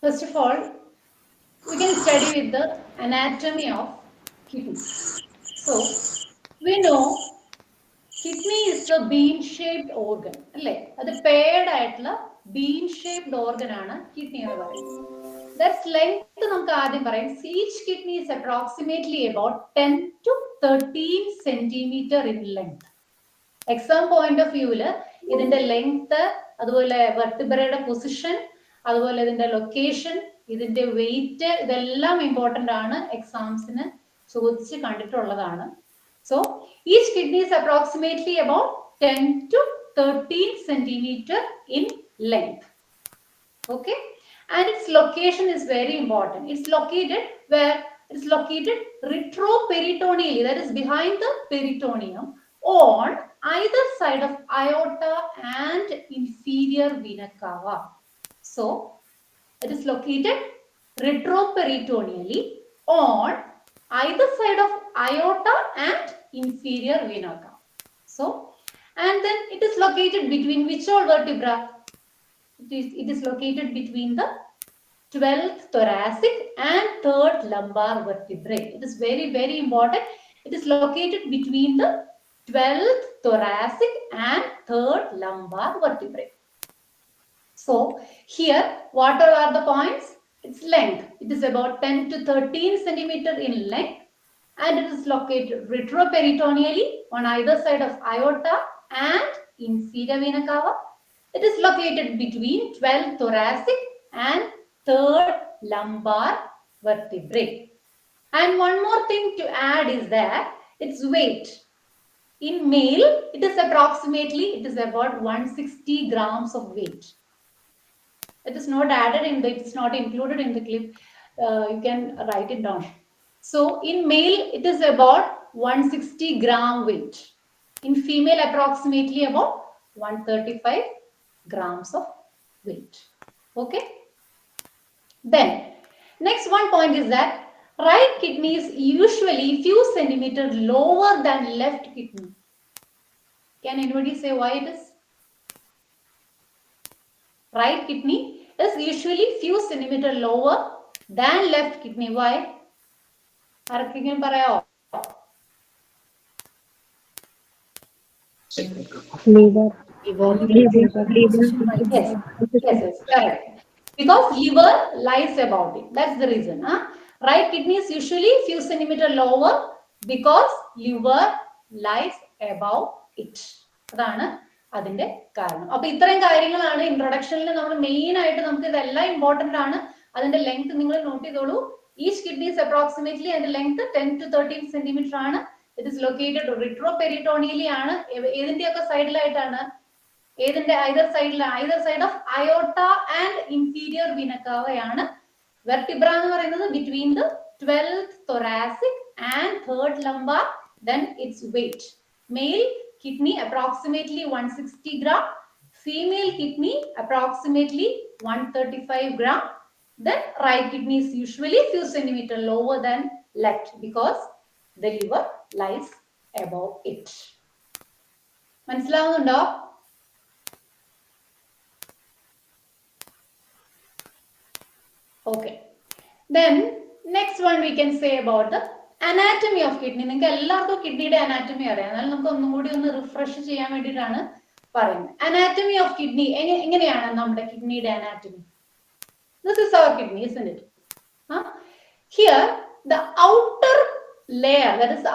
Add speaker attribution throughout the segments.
Speaker 1: First of all, we can study with the anatomy of kidney. So, we know kidney is a bean-shaped organ. അല്ലേ? അത് paired ആയിട്ടുള്ള bean-shaped organ ആണ് kidney എന്ന് പറയുന്നത്. That's length നമുക്ക് ആദ്യം പറയാം. Each kidney is approximately about 10 to 13 centimeter in length. Exam point of വ്യൂവില് ഇതിന്റെ ലെങ്ത്, അതുപോലെ വെർട്ടിബ്രയുടെ പൊസിഷൻ, അതുപോലെ ഇതിന്റെ ലൊക്കേഷൻ, ഇതിന്റെ വെയിറ്റ്, ഇതെല്ലാം ഇമ്പോർട്ടന്റ് ആണ്, എക്സാംസിന് ചോദിച്ച് കണ്ടിട്ടുള്ളതാണ്. So each kidney is approximately about 10 to 13 centimeter in length. Okay, and its location is very important. It's located where? It's located retroperitoneally, that is behind the peritoneum, on either side of aorta and inferior vena cava. So it is located retroperitoneally on either side of aorta and inferior vena cava. So, and then it is located between which all vertebra? It is located between the 12th thoracic and 3rd lumbar vertebrae. It is very, very important. It is located between the 12th thoracic and 3rd lumbar vertebrae. So here, what are the points? Its length. It is about 10 to 13 centimeter in length, and it is located retroperitoneally on either side of aorta and inferior vena cava. It is located between 12th thoracic and 3rd lumbar vertebrae. And one more thing to add is that its weight. In male, it is about 160 grams of weight. It is not added in the, it's not included in the clip. You can write it down. So in male, it is about 160 gram weight. In female, approximately about 135 grams of weight. Okay. Then next one point is that right kidney is usually few centimeters lower than left kidney. Can anybody say why it is? Right kidney is usually few centimeters lower than left kidney. Why? ആർക്കെങ്കിലും പറയാമോ?
Speaker 2: Liver.
Speaker 1: Yes, correct. Because liver lies above it. That's the reason. Right kidney is usually few centimeters lower because liver lies above it. അതാണ് അതിന്റെ കാരണം. അപ്പൊ ഇത്രയും കാര്യങ്ങളാണ് ഇൻട്രൊഡക്ഷനിൽ നമ്മൾ main ആയിട്ട് നമുക്ക് ഇതെല്ലാം ഇമ്പോർട്ടന്റ് ആണ്. അതിന്റെ ലെങ്ത് നിങ്ങൾ നോട്ട് ചെയ്തോളൂ. ഈച്ച് കിഡ്നി is approximately അതിന്റെ ലെങ്ത് 10 to 13 centimeter ആണ്. It is located retroperitoneally ആണ്. ഏതിന്റെയൊക്കെ സൈഡിലായിട്ടാണ്? ഏതിന്റെ either side of aorta and inferior vena cava ആണ്. Vertebra എന്ന് പറയുന്നത് between the 12th thoracic and 3rd lumbar. Then its weight. Male kidney approximately 160 gram. Female kidney approximately 135 gram. Then right kidney is usually few centimeters lower than left because the liver lies above it. മനസ്സിലാവുന്നുണ്ടോ? Okay. Then next one we can say about the anatomy of kidney. നിങ്ങൾക്ക് എല്ലാവർക്കും കിഡ്നിയുടെ anatomy അറിയാം. എന്നാൽ നമുക്ക് ഒന്നും കൂടി ഒന്ന് റിഫ്രഷ് ചെയ്യാൻ വേണ്ടിയിട്ടാണ് പറയുന്നത്. Anatomy of kidney എങ്ങനെയാണ് നമ്മുടെ കിഡ്നിയുടെ anatomy? This is our kidney, isn't it? Here the outer layer, that is the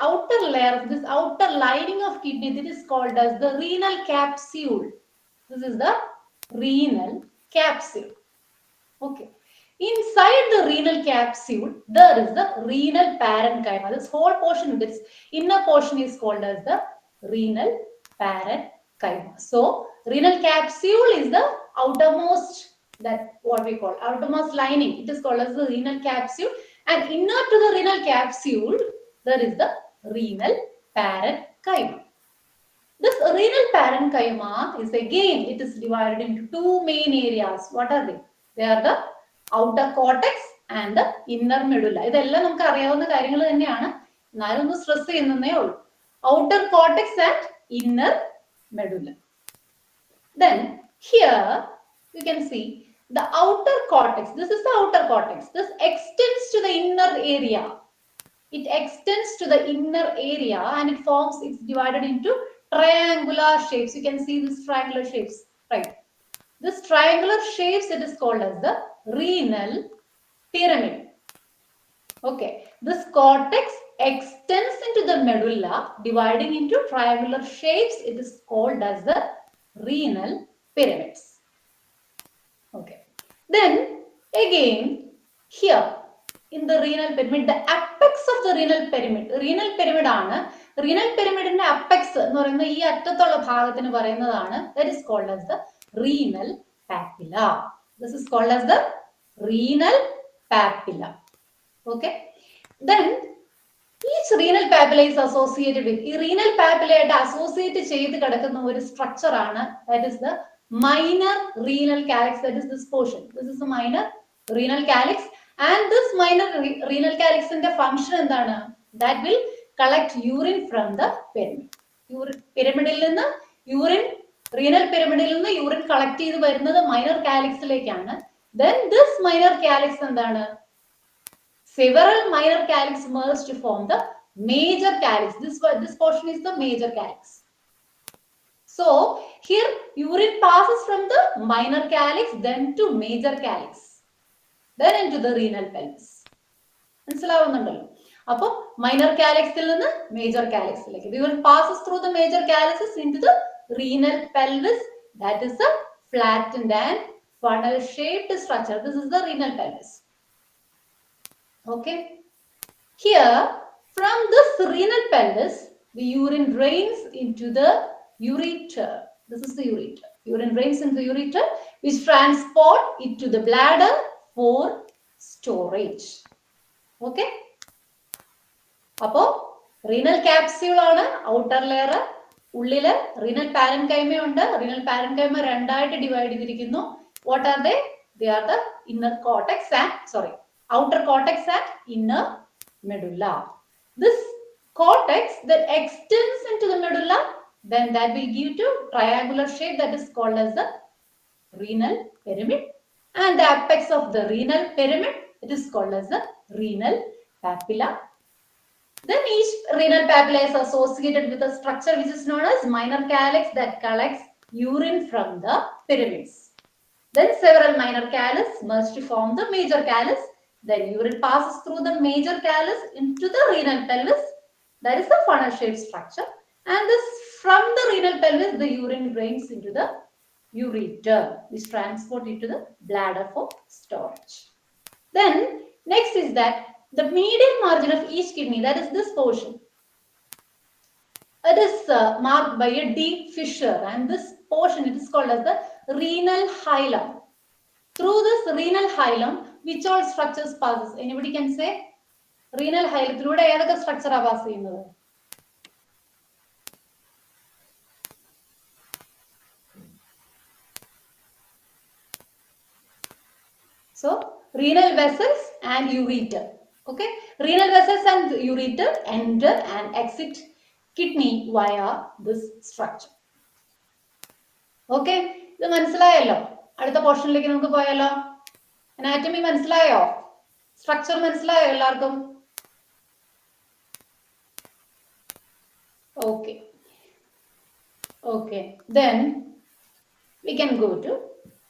Speaker 1: outer layer of this outer lining of kidney, that is called as the renal capsule. This is the renal capsule. Okay. Inside the renal capsule, there is the renal parenchyma. This whole portion, this inner portion is called as the renal parenchyma. So, renal capsule is the outermost, that what we call outermost lining. It is called as the renal capsule. And inner to the renal capsule, there is the renal parenchyma. This renal parenchyma is again, it is divided into two main areas. What are they? They are the outer cortex and the inner medulla. ഇതെല്ലാം നമുക്ക് അറിയാവുന്ന കാര്യങ്ങൾ തന്നെയാണ്. എന്നാലും ഒന്ന് stress ചെയ്യുന്നേ ഉള്ളൂ. Outer cortex and inner medulla. Then here you can see the outer cortex, this is the outer cortex, this extends to the inner area. It extends to the inner area and it's divided into triangular shapes. You can see these triangular shapes, right? This triangular shapes, it is called as the renal pyramid. Okay, this cortex extends into the medulla, dividing into triangular shapes. It is called as the renal pyramids. Okay, then again here in the renal pyramid, the apex of the renal pyramid ആണ്. renal pyramidന്റെ apex എന്ന് പറയുന്ന ഈ അറ്റത്തുള്ള ഭാഗത്തിന് പറയുന്നതാണ്, that is called as the renal papilla. This is called as the renal papilla. Okay, then each renal papilla is associated with, ഈ renal papilla ആയിട്ട് associate ചെയ്ത് കിടക്കുന്ന ഒരു structure ആണ്, that is the minor renal calyx, that is this portion. This is the minor renal calyx, and this minor renal calyx in the function endana, that will collect urine from the pyramid. pyramidil ninnu urine, renal pyramidil ninnu urine collect ചെയ്തു വരുന്നത് minor calyx ലേക്കാണ്. Then this minor calyx endana, several minor calyx merge to form the major calyx. This portion is the major calyx. So here urine passes from the minor calyx then to major calyx, then into the renal pelvis. മനസ്സിലാവുന്നുണ്ടല്ലോ? അപ്പോൾ minor calyxil നിന്ന് major calyxിലേക്ക്, urine passes through the major calyxes into the renal pelvis. That is a flattened and funnel shaped structure. This is the renal pelvis. Okay, here from this renal pelvis the urine drains into the ureter. This is the ureter. Urine drains into the ureter, which transport it to the bladder for storage. Okay, അപ്പോൾ renal capsule ആണ് outer layer, ഉള്ളില് renal parenchyma ഉണ്ട്. renal parenchyma രണ്ടായിട്ട് divide ചെയ്തിരിക്കുന്നു. What are they? They are the inner cortex and outer cortex and inner medulla. This cortex that extends into the medulla, then that will give to triangular shape, that is called as the renal pyramid, and the apex of the renal pyramid, it is called as the renal papilla. Then each renal papilla is associated with a structure which is known as minor calyx that collects urine from the pyramids. Then several minor calyx merge to form the major calyx. Then urine passes through the major calyx into the renal pelvis. That is the funnel shaped structure. And this from the renal pelvis, the urine drains into the ureter, which transport it to the bladder for storage. Then next is that the medial margin of each kidney, that is this portion, it is marked by a deep fissure, and this portion it is called as the renal hilum. Through this renal hilum, which all structures passes? Anybody can say? renal hilum through ഏതൊക്കെ structure ആ pass ചെയ്യുന്നത്? So renal vessels and ureter. Okay, renal vessels and ureter enter and exit kidney via this structure. Okay, ഇത് മനസ്സിലായല്ലോ? അടുത്ത പോർഷനിലേക്ക് നമുക്ക് പോയാലോ? anatomy മനസ്സിലായോ? Structure മനസ്സിലായോ എല്ലാവർക്കും? Okay. Okay, then we can go to,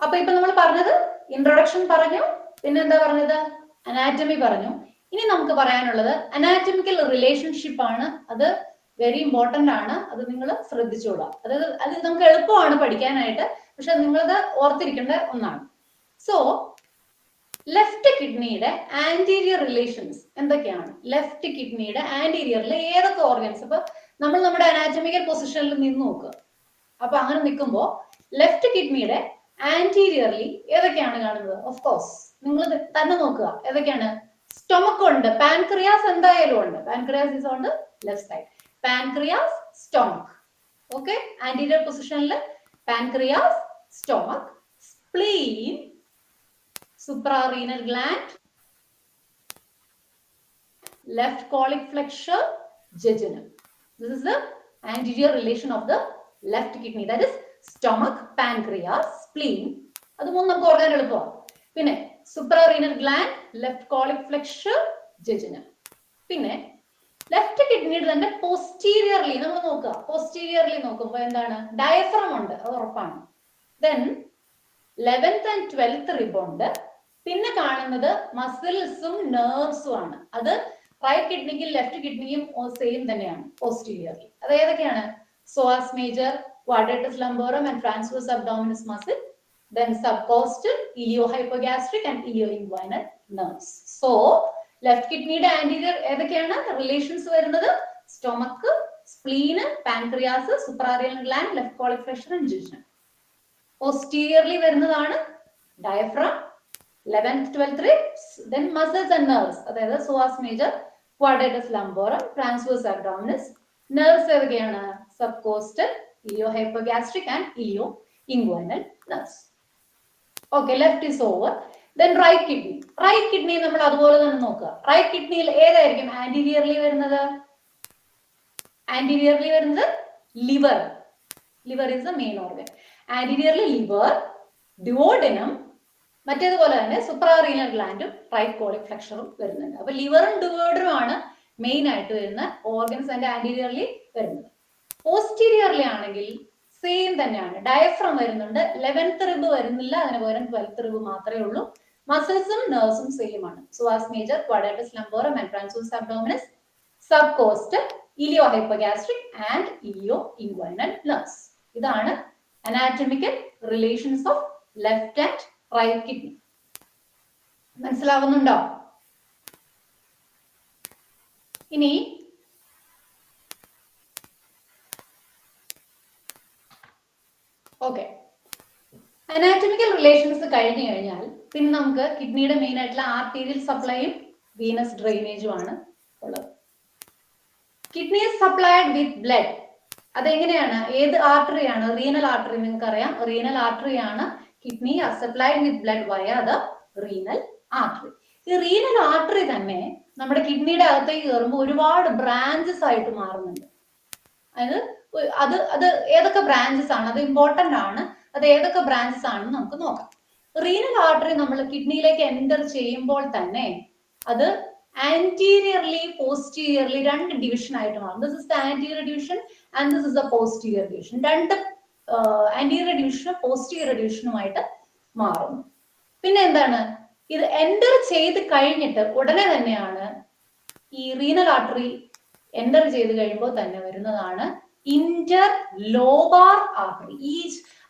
Speaker 1: അപ്പോൾ ഇപ്പൊ നമ്മൾ പറഞ്ഞത് ഇൻട്രൊഡക്ഷൻ പറഞ്ഞു, പിന്നെ എന്താ പറഞ്ഞത്? അനാറ്റമി പറഞ്ഞു. ഇനി നമുക്ക് പറയാനുള്ളത് അനാറ്റമിക്കൽ റിലേഷൻഷിപ്പ് ആണ്. അത് വെരി ഇമ്പോർട്ടന്റ് ആണ്, അത് നിങ്ങൾ ശ്രദ്ധിച്ചോളാം. അത് നമുക്ക് എളുപ്പമാണ് പഠിക്കാനായിട്ട്, പക്ഷെ നിങ്ങളത് ഓർത്തിരിക്കേണ്ട ഒന്നാണ്. സോ ലെഫ്റ്റ് കിഡ്നിയുടെ ആന്റീരിയർ റിലേഷൻസ് എന്തൊക്കെയാണ്? ലെഫ്റ്റ് കിഡ്നിയുടെ ആന്റീരിയറിൽ ഏതൊക്കെ ഓർഗൻസ്? അപ്പൊ നമ്മൾ നമ്മുടെ അനാറ്റമിക്കൽ പൊസിഷനിൽ നിന്ന് നോക്കുക. അപ്പൊ അങ്ങനെ നിൽക്കുമ്പോൾ ലെഫ്റ്റ് കിഡ്നിയുടെ ആന്റീരിയർലി ഏതൊക്കെയാണ് കാണുന്നത്? ഓഫ് കോഴ്സ് നിങ്ങൾ തന്നെ നോക്കുക. ഏതൊക്കെയാണ്? സ്റ്റൊമക്ക് ഉണ്ട്, പാൻക്രിയാസ് എന്തായാലും ഉണ്ട്. Pancreas is on the left side. Pancreas, stomach. Okay, anterior പൊസിഷനിൽ pancreas, stomach, spleen, suprarenal gland, left colic flexure, jejunum. This is the anterior relation of the left kidney, that is stomach, pancreas, spleen. അത് മൂന്ന് നമുക്ക് organ എളുപ്പമാണ്. പിന്നെ suprarenal gland, left colic flexure, jejunum. പിന്നെ left കിഡ്നിയുടെ തന്നെ posteriorly നമ്മൾ നോക്കുക, പോസ്റ്റീരിയർലി നോക്കുമ്പോൾ എന്താണ്, ഡയഫ്രം ഉണ്ട്, അത് ഉറപ്പാണ്. Then 11th and 12th rib ഉണ്ട്. പിന്നെ കാണുന്നത് മസിൽസും നെർവ്സും ആണ്. അത് റൈറ്റ് കിഡ്നിക്കും ലെഫ്റ്റ് കിഡ്നിയും സെയിം തന്നെയാണ് പോസ്റ്റീരിയർലി. അത് ഏതൊക്കെയാണ്? psoas major, quadratus lumborum and transverse abdominis muscle, then subcostal, iliohypogastric and ilioinguinal nerves. So left കിഡ്നിയുടെ ആന്റീരിയർ ഏതൊക്കെയാണ് റിലേഷൻസ് വരുന്നത്? Stomach, spleen, pancreas, suprarenal gland, left colic flexure and jejunum. Posteriorly വരുന്നതാണ് diaphragm, 11th 12th ribs, then muscles and nerves, അതായത് psoas major, quadratus lumborum, transverse abdominis. nerves ഏതൊക്കെയാണ്? subcostal, iliohypogastric and ilioinguinal nerves. Okay, left is over. Then right kidney. Right kidney നമ്മൾ അതുപോലെ തന്നെ നോക്കുക. Right കിഡ്നിയിൽ ഏതായിരിക്കും ആന്റീരിയർലി വരുന്നത്? Anteriorly വരുന്നത് liver. Liver is the main organ. Anteriorly liver, duodenum, മറ്റേതുപോലെ തന്നെ സുപ്രാറീനൽ ഗ്ലാൻഡും റൈറ്റ് കോളിക് ഫ്ലക്ഷറും വരുന്നുണ്ട്. അപ്പൊ ലിവറും ഡുവോഡനും ആണ് മെയിൻ ആയിട്ട് വരുന്ന ഓർഗൻസ് ആൻഡ് ആന്റീരിയർലി വരുന്നത്. പോസ്റ്റീരിയർലി ആണെങ്കിൽ സെയിം തന്നെയാണ്. ഡയഫ്രം വരുന്നുണ്ട്, 11th rib വരുന്നില്ല, അതിന് പകരം 12th rib മാത്രമേ ഉള്ളൂ. മസിൽസും നെർവ്സും സെയിം ആണ്. psoas major, quadratus lumborum and transverse abdominis, subcostal, iliohypogastric and ilioinguinal nerves. ഇതാണ് anatomical relations of left and right kidney. മനസ്സിലാവുന്നുണ്ടോ? ഇനി ഓക്കെ, അനാറ്റമിക്കൽ റിലേഷൻസ് കഴിഞ്ഞു കഴിഞ്ഞാൽ പിന്നെ നമുക്ക് കിഡ്നിയുടെ മെയിൻ ആയിട്ടുള്ള ആർട്ടീരിയൽ സപ്ലൈയും വീനസ് ഡ്രെയിനേജും ആണ് ഉള്ളത്. Kidney is supplied with blood. അതെങ്ങനെയാണ്? ഏത് ആർട്ടറിയാണ്? Renal artery. നിങ്ങൾക്ക് അറിയാം, റീനൽ ആർട്ടറി ആണ് kidney supplied with blood via the renal artery. ഈ റീനൽ ആർട്ടറി തന്നെ നമ്മുടെ കിഡ്നിയുടെ അകത്തേക്ക് കയറുമ്പോൾ ഒരുപാട് ബ്രാഞ്ചസ് ആയിട്ട് മാറുന്നുണ്ട്. അത് അത് ഏതൊക്കെ ബ്രാഞ്ചസ് ആണ്, അത് ഇമ്പോർട്ടന്റ് ആണ്. അത് ഏതൊക്കെ ബ്രാഞ്ചസ് ആണെന്ന് നമുക്ക് നോക്കാം. റീനൽ ആർട്ടറി നമ്മൾ കിഡ്നിയിലേക്ക് എൻ്റർ ചെയ്യുമ്പോൾ തന്നെ അത് ആന്റീരിയർലി പോസ്റ്റീരിയർലി രണ്ട് ഡിവിഷൻ ആയിട്ട് മാറും. This is the anterior division and this is the posterior division. രണ്ട് ആന്റീരിയർ ഡിവിഷനും പോസ്റ്റീരിയർ ഡിവിഷനുമായിട്ട് മാറുന്നു. പിന്നെ എന്താണ്, ഇത് എൻ്റർ ചെയ്ത് കഴിഞ്ഞിട്ട് ഉടനെ തന്നെയാണ് ഈ റീനൽ ആർട്ടറി എൻ്റർ ചെയ്ത് കഴിയുമ്പോൾ തന്നെ വരുന്നതാണ് ഇന്റർ ലോബാർ ആർട്ടറി. ഈ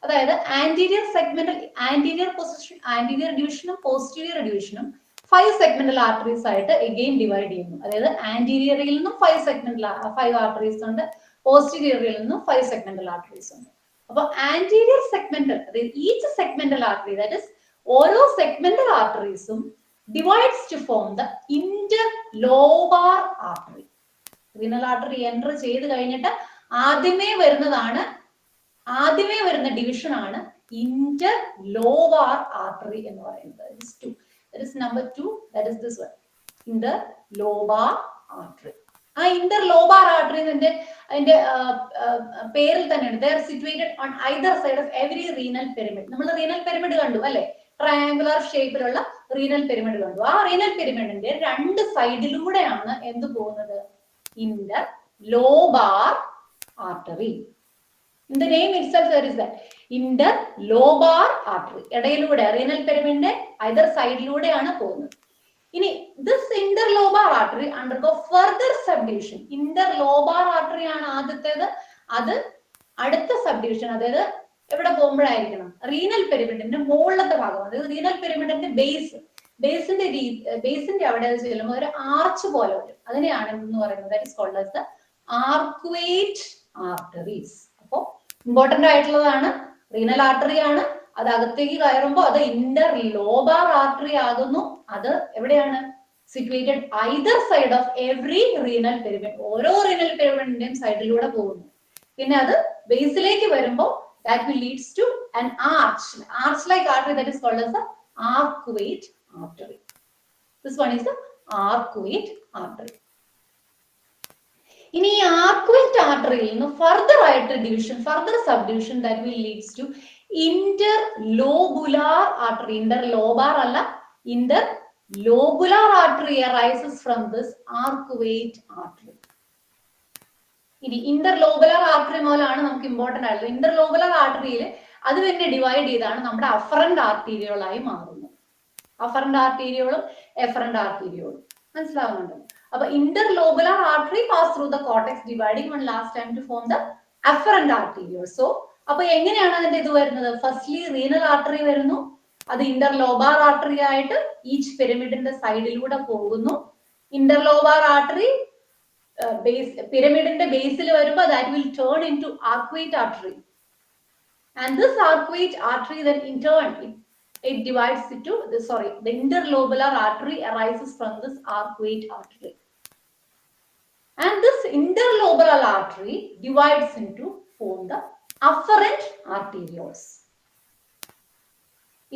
Speaker 1: അതായത് anterior segmental, anterior position, anterior ഡിവിഷനും പോസ്റ്റീരിയർ ഡിവിഷനും 5 സെഗ്മെന്റൽ ആർട്ടറീസ് ആയിട്ട് എഗെയിൻ ഡിവൈഡ് ചെയ്യുന്നു. അതായത് ആന്റീരിയറിൽ നിന്നും 5 ആർട്ടറീസ് ഉണ്ട്, പോസ്റ്റീരിയറിൽ നിന്നും 5 സെഗ്മെന്റൽ ആർട്ടറീസ് ഉണ്ട്. അപ്പൊ ആന്റീരിയർ സെഗ്മെന്റൽ, അതായത് each segmental artery, that is ഓരോ സെഗ്മെന്റൽ ആർട്ടറീസും divides to form the inter lobar artery. Renal artery enter ചെയ്ത് കഴിഞ്ഞിട്ട് ആദ്യമേ വരുന്ന ഡിവിഷൻ ആണ് ഇന്റർ ലോബാർ ആർട്ടറി എന്ന് പറയുന്നത്. That is number 2. That is this one, inter lobar artery. ആ ഇന്റർ ലോബാർ ആർട്ടറി അതിന്റെ പേരിൽ തന്നെയാണ്. They are situated on either side of every renal pyramid. നമ്മൾ റീനൽ പിരമിഡ് കണ്ടു അല്ലെ? ട്രയാങ്കുലർ ഷേപ്പിലുള്ള റീനൽ പിരമിഡ് കണ്ടു. ആ റീനൽ പിരമിഡിന്റെ രണ്ട് സൈഡിലൂടെയാണ് എന്ത് പോകുന്നത്? Inter lobar artery. In the name itself there is that interlobar artery. ഇടയിലൂടെ റീനൽ പിരമിഡിന്റെ either സൈഡിലൂടെയാണ് പോകുന്നത്. ഇനി this interlobar artery undergo further subdivision. Interlobar artery ആണ് ആദ്യത്തേത്. അത് അടുത്ത സബ്ഡിവിഷൻ, അതായത് എവിടെ പോകുമ്പോഴായിരിക്കണം? റീനൽ പിരമിഡിന്റെ മുകളിലത്തെ ഭാഗം, അതായത് റീനൽ പിരമിഡിന്റെ ബേസിന്റെ അവിടെ ചെല്ലുമ്പോൾ ഒരു ആർച്ച് പോലെ വരും. അതിനെയാണ് എന്ന് പറയുന്നത് that is called as the arcuate arteries. അപ്പോ ഇമ്പോർട്ടന്റ് ആയിട്ടുള്ളതാണ്. റീനൽ ആർട്ടറി ആണ്. അത് അകത്തേക്ക് കയറുമ്പോൾ അത് ഇന്റർ ലോബാർ ആർട്ടറി ആകുന്നു. അത് എവിടെയാണ്? Situated either side of every renal pyramid. ഓരോ റീനൽ പിരമിഡിന്റെയും സൈഡിലൂടെ പോകുന്നു. പിന്നെ അത് ബേസിലേക്ക് വരുമ്പോൾ that will leads to an arch-like artery that is called as the arcuate artery. This one is the arcuate artery. ഇനി ഈ ആർക്കുവേറ്റ് ആർട്ടറിയിൽ നിന്ന് ഫർദർ ആയിട്ട് division, further sub division that will leads to interlobular artery. Interlobar alla, interlobular artery arises from this arcuate artery. ഇനി ഇന്റർലോബുലർ artery മുതലാണ് നമുക്ക് important ആയിട്ടുള്ളത്. ഇന്റർലോബുലർ ആർട്ടറിയിൽ അത് തന്നെ ഡിവൈഡ് ചെയ്താണ് നമ്മുടെ അഫറന്റ് ആർട്ടീരിയോളായി മാറുന്നത്. അഫറന്റ് ആർട്ടീരിയോളും എഫറന്റ് ആർട്ടീരിയോളും മനസ്സിലാവുന്നുണ്ട്. അപ്പൊ interlobular artery pass through the cortex dividing one last time to form the afferent arteriole. So അപ്പൊ എങ്ങനെയാണ് അതിന്റെ ഇത് വരുന്നത്? ഫസ്റ്റ്ലി റീനൽ ആർട്ടറി വരുന്നു, അത് ഇന്റർലോബാർ ആർട്ടറി ആയിട്ട് ഈച്ച് പിരമിഡിന്റെ സൈഡിലൂടെ പോകുന്നു. ഇന്റർലോബാർ ആർട്ടറി പിരമിഡിന്റെ ബേസിൽ വരുമ്പോൾ that will turn into arcuate artery, and this arcuate artery then in turn it divides into the interlobular artery arises from this arcuate artery, and this interlobular artery divides into form the afferent arterioles.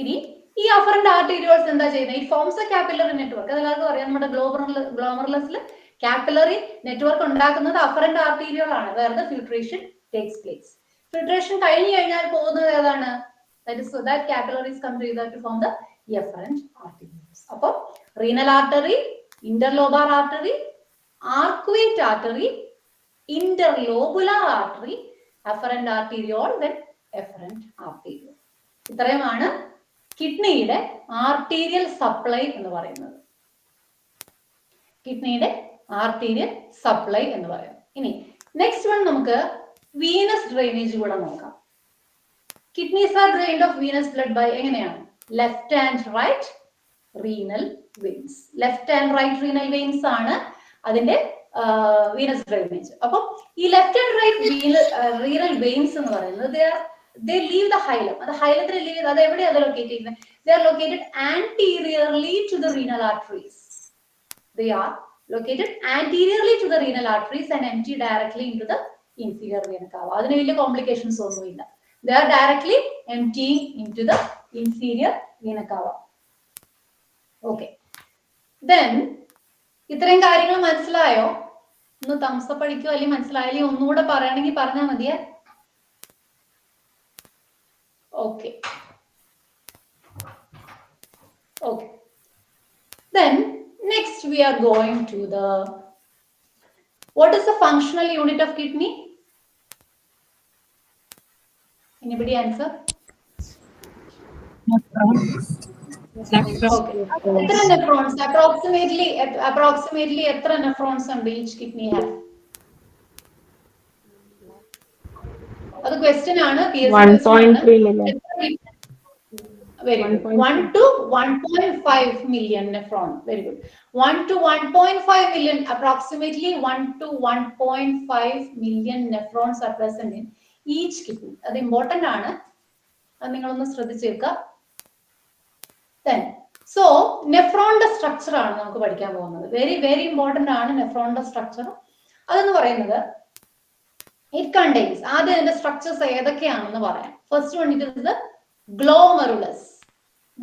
Speaker 1: ഇനി ഈ afferent arterioles എന്താ ചെയ്യുന്നത്? It forms a capillary network. അതെല്ലാവർക്കും അറിയാം. നമ്മുടെ ഗ്ലോമറുലസിൽ capillary network ഉണ്ടാക്കുന്നത് afferent arteriole ആണ്, where the filtration takes place. Filtration കഴിഞ്ഞു കഴിഞ്ഞാൽ പോകുന്നത് ഏതാണ്? that capillaries come together to form the efferent arterioles. അപ്പോൾ renal artery, interlobar artery, arcuate artery, interlobular artery, afferent arteriole, then efferent arteriole. ഇത്രയുമാണ് കിഡ്നിയുടെ arterial supply എന്ന് പറയുന്നത്. കിഡ്നിയുടെ ആർട്ടീരിയൽ സപ്ലൈ എന്ന് പറയുന്നത്. ഇനി നെക്സ്റ്റ് വൺ നമുക്ക് വീനസ് ഡ്രെയിനേജ് കൂടെ നോക്കാം. Kidneys are drained of venous blood by എങ്ങനെയാണ്? Left and right renal veins. Left and right renal veins ആണ് അതിന്റെ വീനസ് ഡ്രെയിനേജ്. അപ്പം ഈ left and right renal veins എന്ന് പറയുന്നത് they leave the hilum. അത് ഹൈലത്തിൽ ലീവ് ചെയ്ത് അത് എവിടെയാണ് ലൊക്കേറ്റ് ചെയ്യുന്നത്? They are located anteriorly to the renal arteries. They are located anteriorly to the renal arteries and empty directly into the inferior vena cava. അതിന് വലിയ complications ഒന്നുമില്ല. They are directly emptying into the inferior vena cava. Okay. Then ഇത്രയും കാര്യങ്ങൾ മനസ്സിലായോ? ഒന്ന് thumbs up അടിക്കോ, അല്ലെങ്കിൽ മനസ്സിലായാലും ഒന്നുകൂടെ പറയണമെങ്കിൽ പറഞ്ഞാൽ മതിയേ. Okay. Okay. Then next we are going to the, what is the functional unit of kidney? Anybody answer? Okay. എത്ര nephrons? Approximately എത്ര nephrons ഉണ്ട് each kidney have? അത് ക്വസ്റ്റ്യൻ ആണ്.
Speaker 2: 1.3 million.
Speaker 1: Very good. 1 to 1.5 million nephron. Very good. 1 to 1.5 million, approximately 1 to 1.5 million nephrons are present in each kidney. അത് important ആണ്, അത് നിങ്ങളൊന്ന് ശ്രദ്ധിച്ചേക്കുക. Then, so നെഫ്രോണിന്റെ structure ആണ് നമുക്ക് പഠിക്കാൻ പോകുന്നത്. വെരി വെരി ഇമ്പോർട്ടന്റ് ആണ് നെഫ്രോണിന്റെ സ്ട്രക്ചർ. അതെന്ന് പറയുന്നത് it contains, ആദ്യം അതിന്റെ സ്ട്രക്ചേഴ്സ് ഏതൊക്കെയാണെന്ന് പറയാം. First one it is the glomerulus.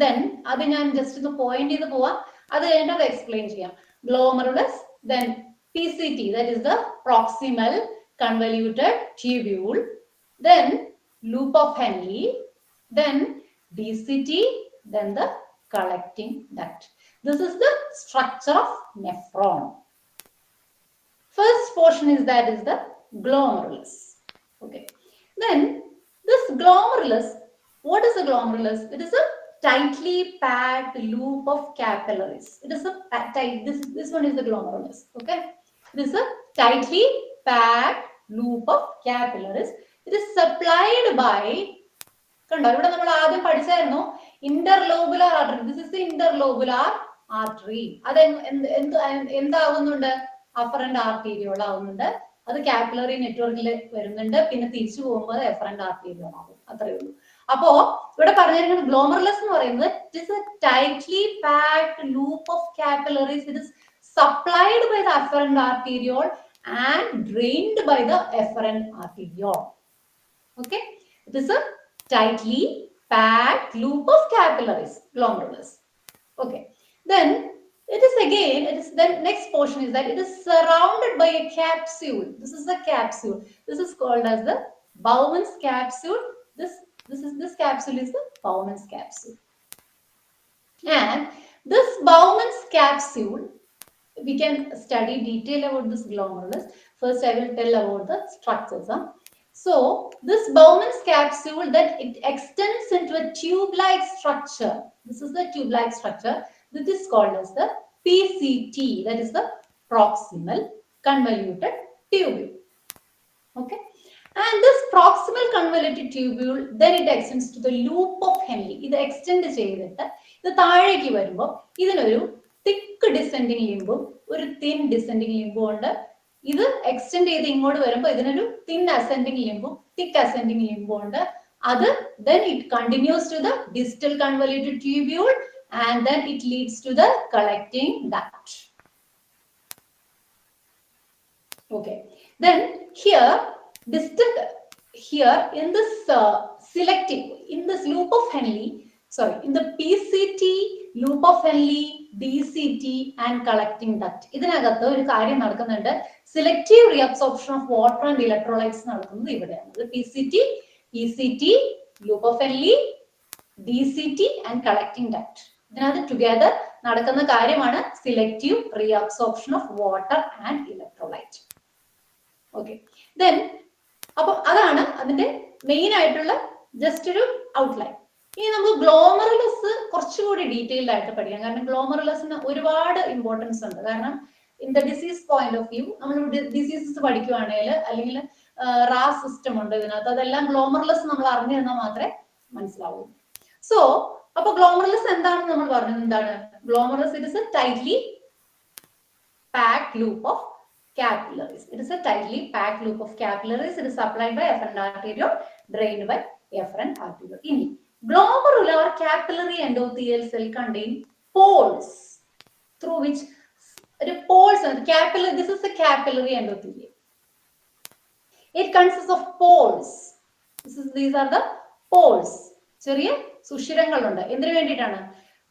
Speaker 1: Then അത് ഞാൻ ജസ്റ്റ് ഒന്ന് പോയിന്റ് ചെയ്ത് പോവാം, അത് കഴിഞ്ഞിട്ട് അത് എക്സ്പ്ലെയിൻ ചെയ്യാം. Glomerulus, then PCT, that is the proximal convoluted tubule, then loop of Henle, then DCT, then the collecting duct. This is the structure of nephron. First portion is the glomerulus. Okay. Then this glomerulus, what is a glomerulus? It is a tightly packed loop of capillaries. It is a tight, this one is the glomerulus. Okay. It is a tightly packed loop of capillaries. It is supplied by, കണ്ടോ ഇവിടെ നമ്മൾ ആദ്യം പഠിച്ചായിരുന്നു interlobular artery. This is the interlobular artery. അത് എന്താകുന്നുണ്ട്? Afferent arteriole ആവുന്നുണ്ട്. അത് capillary നെറ്റ്വർക്കിൽ വരുന്നുണ്ട്. പിന്നെ തിരിച്ചു പോകുമ്പോൾ എഫറന്റ് ആർട്ടീരിയോൾ ആവും. അത്രയേ ഉള്ളൂ. അപ്പോ ഇവിടെ പറഞ്ഞിരിക്കുന്നത് ഗ്ലോമറുലസ് എന്ന് പറയുന്നത് it is a tightly packed loop of capillaries. It is supplied by the afferent arteriole and drained by the efferent arteriole. Okay. It is a tightly packed loop of capillaries, glomerulus. Okay. Then it is again, it is the next portion is that it is surrounded by a capsule. This is a capsule. This is called as the Bowman's capsule. This This capsule is the Bowman's capsule. And this Bowman's capsule, we can study detail about this glomerulus. First, I will tell about the structures. So, this Bowman's capsule, that it extends into a tube-like structure. This is the tube-like structure. This is called as the PCT, that is the proximal convoluted tubule. Okay. And this proximal convoluted tubule, then it extends to the loop of Henle. ഇത് extend ചെയ്തിട്ട് ഇത് താഴേക്ക് വരുമ്പോൾ ഇതിനൊരു thick descending limb ഒരു thin descending limb ഉണ്ട്. ഇത് extend ചെയ്ത് ഇങ്ങോട്ട് വരുമ്പോൾ ഇതിനൊരു thin ascending limb thick ascending limb ഉണ്ട്. അത് then it continues to the distal convoluted tubule and then it leads to the collecting duct. Okay. Then here in this selective, in this loop of Henle, sorry, in the PCT, loop of Henle, DCT and collecting duct. ഇതിനകത്ത് ഒരു കാര്യം നടക്കുന്നുണ്ട്. Selective reabsorption of water and electrolytes നടക്കുന്നത് ഇവിടെയാണ്. PCT, ECT, loop of Henle, DCT and collecting duct. ഇതിനകത്ത് together നടക്കുന്ന കാര്യമാണ് selective reabsorption of water and electrolyte. Okay. Then അപ്പോൾ അതാണ് അതിന്റെ മെയിൻ ആയിട്ടുള്ള ജസ്റ്റ് ഒരു ഔട്ട്ലൈൻ. ഇനി നമുക്ക് ഗ്ലോമറുലസ് കുറച്ചുകൂടി ഡീറ്റെയിൽഡ് ആയിട്ട് പഠിക്കാം. കാരണം ഗ്ലോമറുലസിന് ഒരുപാട് ഇമ്പോർട്ടൻസ് ഉണ്ട്. കാരണം in the disease point of view നമ്മൾ ഡിസീസസ് പഠിക്കുവാണെങ്കിൽ അല്ലെങ്കിൽ റാസ് സിസ്റ്റം ഉണ്ട് ഇതിനകത്ത്, അതെല്ലാം ഗ്ലോമറുലസ് നമ്മൾ അറിഞ്ഞിരുന്നാൽ മാത്രമേ മനസ്സിലാവൂ. സോ അപ്പൊ ഗ്ലോമറുലസ് എന്താണെന്ന് നമ്മൾ പറഞ്ഞത് എന്താണ്? Glomerulus it is a tightly packed loop of capillaries. It is a tightly packed loop of capillaries. It is supplied by efferent arteriole, drained by efferent arteriole. In glomerular capillary endothelial cell contain pores through which the pores and capillary. This is the capillary endothelium. It consists of pores. These are the pores. ചെറിയ സുഷിരങ്ങളുണ്ട്. എന്തിനു വേണ്ടിയിട്ടാണ്?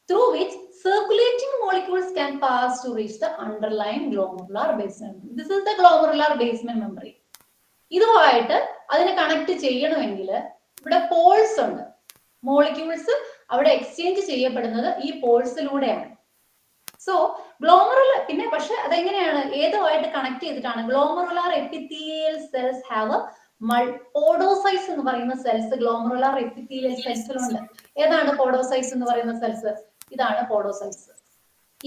Speaker 1: Through which circulating molecules can pass to reach the underlying glomerular basement. This is the glomerular basement membrane. ഇതുമായിട്ട് അതിനെ connect ചെയ്യണമെങ്കിൽ ഇവിടെ Paul's ഉണ്ട്. Molecules അവിടെ exchange ചെയ്യപ്പെടുന്നത് ഈ പോൾസിലൂടെയാണ്. സോ ഗ്ലോമറുലർ പിന്നെ പക്ഷെ അതെങ്ങനെയാണ്, ഏതുമായിട്ട് കണക്ട് ചെയ്തിട്ടാണ്? Glomerular epithelial cells have podocytes എന്ന് പറയുന്ന സെൽസ് ഗ്ലോമറുലാർ എപ്പിത്തീലിയൽ സെൽസിലുണ്ട്. ഏതാണ് പോഡോസൈറ്റ്സ് എന്ന് പറയുന്ന സെൽസ്? ഇതാണ് പോഡോസൈറ്റ്സ്.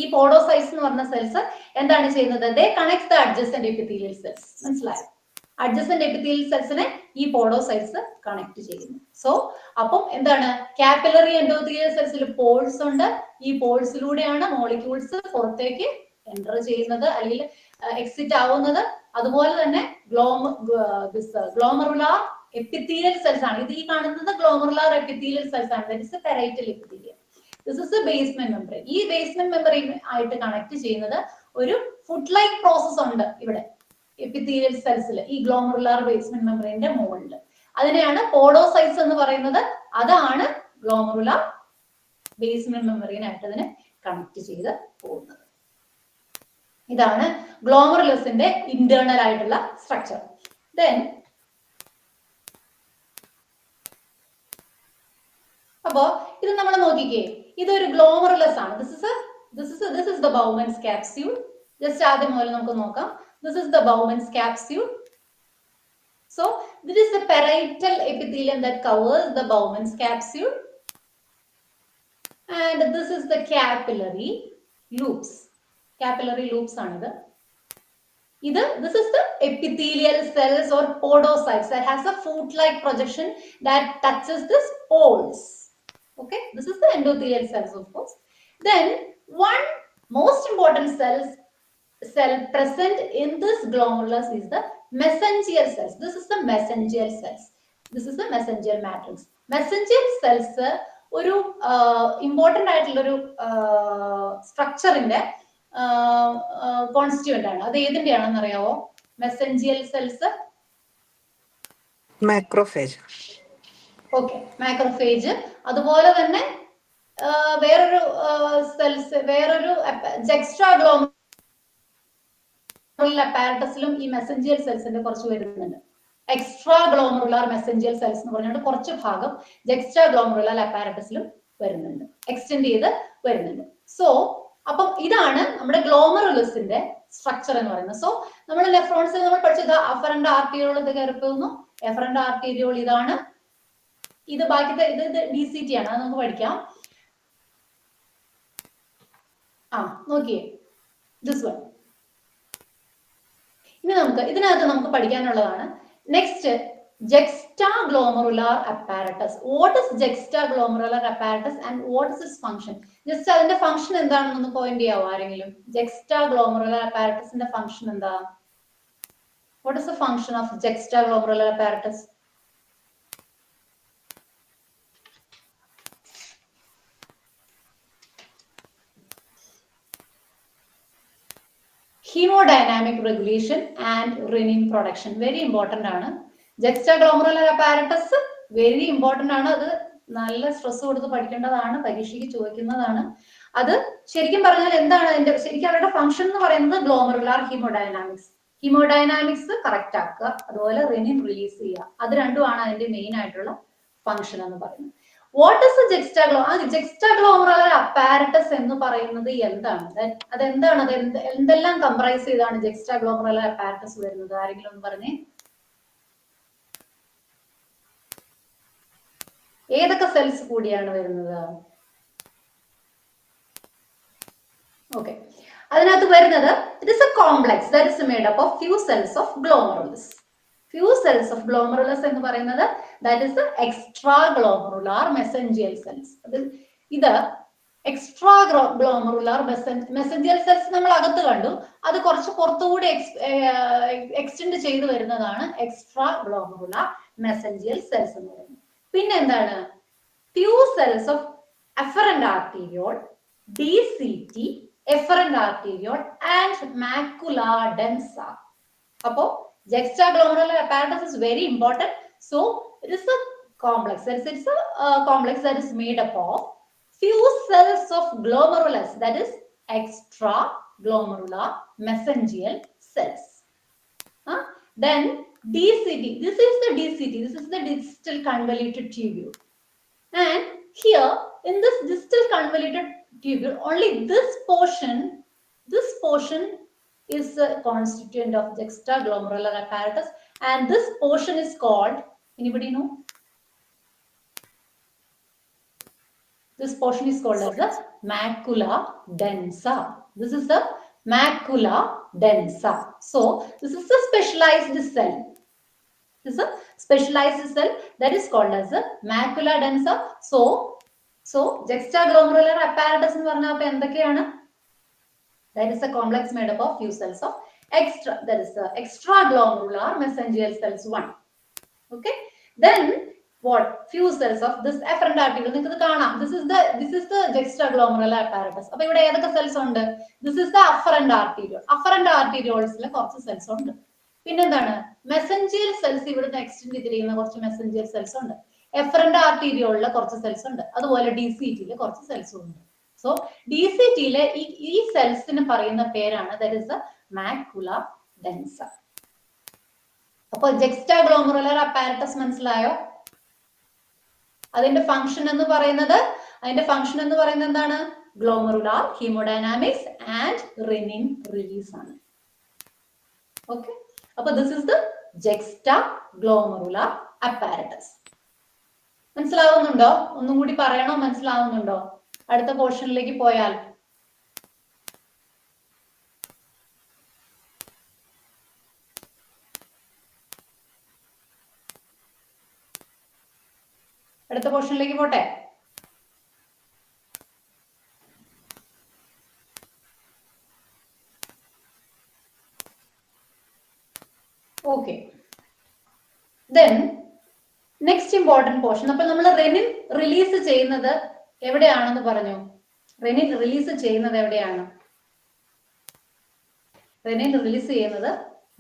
Speaker 1: ഈ പോഡോസൈറ്റ്സ് എന്ന് പറഞ്ഞ സെൽസ് എന്താണ് ചെയ്യുന്നത്? They connect the adjacent epithelial cells. മനസ്സിലായോ? അഡ്ജസന്റ് എപ്പിത്തീലിയൽ സെൽസിനെ ഈ പോഡോസൈറ്റ്സ് കണക്ട് ചെയ്യുന്നു. സോ അപ്പം എന്താണ്? കാപ്പിലറി എൻഡോത്തീലിയൽ സെൽസിൽ പോൾസ് ഉണ്ട്. ഈ പോൾസിലൂടെയാണ് മോളിക്യൂൾസ് പുറത്തേക്ക് എൻ്റർ ചെയ്യുന്നത് അല്ലെങ്കിൽ എക്സിറ്റ് ആവുന്നത്. അതുപോലെ തന്നെ ഗ്ലോമറുലാർ എപ്പിത്തീലിയൽ സെൽസ് ആണ്. ഇത് ഈ കാണുന്നത് ഗ്ലോമറുലാർ എപ്പിത്തീലിയൽ സെൽസ് ആണ്. That is A parietal epithelium. This is A basement membrane. ഈ ബേസ്മെന്റ് മെമ്പറൈൻ ആയിട്ട് കണക്ട് ചെയ്യുന്നത് ഒരു ഫുഡ് ലൈക്ക് പ്രോസസ് ഉണ്ട് ഇവിടെ എപ്പിത്തീലിയൽ സെൽസിൽ, ഈ ഗ്ലോമറുലാർ ബേസ്മെന്റ് മെമ്പറൈന്റെ മുകളിൽ. അതിനെയാണ് പോഡോസൈറ്റ്സ് എന്ന് പറയുന്നത്. അതാണ് ഗ്ലോമറുലാർ ബേസ്മെന്റ് മെമ്പറൈൻ ആയിട്ട് അതിനെ കണക്ട് ചെയ്ത് പോകുന്നത്. ഇതാണ് ഗ്ലോമറുലസിന്റെ ഇന്റേണൽ ആയിട്ടുള്ള സ്ട്രക്ചർ. ദെൻ അപ്പോ ഇത് നമ്മൾ നോക്കിക്കേ, ഇതൊരു ഗ്ലോമറുലസ് ആണ്. This is the Bowman's capsule. Just ആദ്യം മുതൽ നമുക്ക് നോക്കാം. This is the Bowman's capsule. So this is the parietal epithelium that covers the Bowman's capsule, and this is the capillary loops. Capillary loops ആണിത്. This is the epithelial cells or podocytes that has a foot-like projection that touches this poles. Okay, this is the endothelial cells, of course. Then one most important cell present in this glomerulus is the mesangial cells. This is the mesangial cells. This is the mesangial matrix. Mesangial cells ഒരു important ആയിട്ടുള്ള ഒരു സ്ട്രക്ചറിന്റെ constituent ആണ്. അത് ഏതിന്റെയാണെന്ന് അറിയാവോ? മെസഞ്ചിയൽ cells,
Speaker 3: macrophage.
Speaker 1: Okay, macrophage. അതുപോലെ തന്നെ വേറൊരു cells, വേറൊരു എക്സ്ട്രാ ഗ്ലോമറുലർ അപ്പാരറ്റസിലും ഈ മെസഞ്ചിയൽ സെൽസിന്റെ കുറച്ച് വരുന്നുണ്ട്. എക്സ്ട്രാ ഗ്ലോമറുലാർ മെസഞ്ചിയൽ സെൽസ് എന്ന് പറഞ്ഞുകൊണ്ട് കുറച്ച് ഭാഗം ജെക്സ്ട്രാ ഗ്ലോമറുലാർ അപ്പാരറ്റസിലും വരുന്നുണ്ട്, എക്സ്റ്റെൻഡ് ചെയ്ത് വരുന്നുണ്ട്. സോ അപ്പം ഇതാണ് നമ്മുടെ ഗ്ലോമറുലസിന്റെ സ്ട്രക്ചർ എന്ന് പറയുന്നത്. സോ നമ്മൾ നെഫ്രോൺസിൽ നമ്മൾ പഠിച്ചത് അഫറന്റ് ആർട്ടീരിയോൾ ഇത് കയറി പോകുന്നു, എഫറന്റ് ആർട്ടീരിയോൾ ഇതാണ്, ഇത് ബാക്കിത്തെ ഇത് DCT ആണ്, അത് നമുക്ക് പഠിക്കാം. നോക്കിയേ ദിസ് വൺ. ഇനി ഇതിനകത്ത് നമുക്ക് പഠിക്കാനുള്ളതാണ് next juxtaglomerular apparatus. What is juxtaglomerular apparatus and what is its function? Just അതിന്റെ ഫംഗ്ഷൻ എന്താണെന്ന് പോയിന്റ് ചെയ്യാവോ ആരെങ്കിലും? juxtaglomerular apparatusന്റെ ഫംഗ്ഷൻ എന്താ? What is the function of juxtaglomerular apparatus? Hemodynamic regulation and renin production. Very important ആണ്. Juxtaglomerular apparatus very important ആണ്. അത് നല്ല stress കൊടുത്ത് പഠിക്കേണ്ടതാണ്, പരീക്ഷയ്ക്ക് ചോദിക്കുന്നതാണ്. അത് ശരിക്കും പറഞ്ഞാൽ എന്താണ് അതിന്റെ ശരിക്കും അവരുടെ ഫംഗ്ഷൻ എന്ന് പറയുന്നത് ഗ്ലോമറുലാർ ഹീമോഡൈനാമിക്സ്. ഹീമോഡൈനാമിക്സ് കറക്റ്റ് ആക്കുക, അതുപോലെ റെനിൻ റിലീസ് ചെയ്യുക. അത് രണ്ടുമാണ് അതിന്റെ മെയിൻ ആയിട്ടുള്ള ഫംഗ്ഷൻ എന്ന് പറയുന്നത്. വാട്ട് ഇസ് ജെക്സ്റ്റാഗ്ലോമറുലാർ അപ്പാരറ്റസ് എന്ന് പറയുന്നത് എന്താണ്? അതെന്താണ്? അത് എന്തെല്ലാം കംപ്രൈസ് ചെയ്താണ് ജെക്സ്റ്റാഗ്ലോമറുലാർ അപ്പാരറ്റസ് വരുന്നത്? ആരെങ്കിലും ഒന്ന് പറഞ്ഞേ. ഏതൊക്കെ സെൽസ് കൂടിയാണ് വരുന്നത്? ഓക്കെ, അതിനകത്ത് വരുന്നത് it is a complex that is made up of few cells of glomerulus. Few cells of glomerulus എന്ന് പറയുന്നത് that is extra glomerular mesangial cells. ഇത് എക്സ്ട്രാ ഗ്ലോമറുലാർ മെസഞ്ചിയൽ സെൽസ് നമ്മൾ അകത്ത് കണ്ടു, അത് കുറച്ച് പുറത്തുകൂടി എക്സ്റ്റെൻഡ് ചെയ്ത് വരുന്നതാണ് എക്സ്ട്രാ ഗ്ലോമറുലാർ മെസഞ്ചിയൽ സെൽസ് എന്ന് പറയുന്നത്. പിന്നെ എന്താണ്? Few cells of efferent arteriole, DCT, efferent arteriole and macula densa. അപ്പോ juxtaglomerular apparatus is very important. So it is a complex. It's a complex that is made up of few cells of glomerulus, that is extra glomerular mesangial cells. Then DCT. This is the DCT. This is the distal convoluted tubule. And here in this distal convoluted tubule, only this portion is a constituent of juxtaglomerular apparatus, and this portion is called, anybody know? This portion is called as the macula densa. This is the macula densa. So this is a specialized cell. This is a specialized cell that is called as the macula densa. So juxtaglomerular apparatus എന്ന് പറഞ്ഞാൽ അപ്പോൾ എന്തൊക്കെയാണ്? That is a complex made up of few cells of extraglomerular mesangial cells 1. Okay. Then what? Few cells of this efferent arteriole. നിങ്ങൾക്ക് കാണാം. This is the juxtaglomerular apparatus. അപ്പോൾ ഇവിടെ ഏതൊക്കെ cells ഉണ്ട്? This is the afferent arteriole. Afferent arterioles കുറച്ച് cells ഉണ്ട്. പിന്നെന്താണ്? മെസഞ്ചിയൽ cells ഇവിടുന്ന് എക്സ്റ്റെൻഡ് ചെയ്തിരിക്കുന്ന കുറച്ച് മെസഞ്ചിയൽ സെൽസ് ഉണ്ട്. എഫറന്റ് ആർട്ടീരിയോളിലെ കുറച്ച് സെൽസ് ഉണ്ട്. അതുപോലെ DCTയിലെ കുറച്ച് സെൽസും ഉണ്ട്. സോ DCTയിലെ ഈ സെൽസിന് പറയുന്ന പേരാണ് ദാറ്റ് ഇസ് ദ മാക്കുല ഡെൻസ. അപ്പൊ juxtaglomerular apparatus മനസ്സിലായോ? അതിന്റെ ഫംഗ്ഷൻ എന്ന് പറയുന്നത് എന്താണ്? ഗ്ലോമറുലാർ ഹീമോഡൈനാമിക്സ് ആൻഡ് റെനിൻ റിലീസ് ആണ്. ഓക്കെ, അപ്പൊ this is the juxtaglomerular apparatus. മനസ്സിലാവുന്നുണ്ടോ? ഒന്നും കൂടി പറയണോ? മനസ്സിലാവുന്നുണ്ടോ? അടുത്ത പോർഷനിലേക്ക് പോയാൽ പോട്ടെ. Okay, then next important portion. അപ്പൊ നമ്മൾ റെനിൻ റിലീസ് ചെയ്യുന്നത് എവിടെയാണെന്ന് പറഞ്ഞു? റെനിൻ റിലീസ് ചെയ്യുന്നത് എവിടെയാണ്? റെനിൻ റിലീസ് ചെയ്യുന്നത്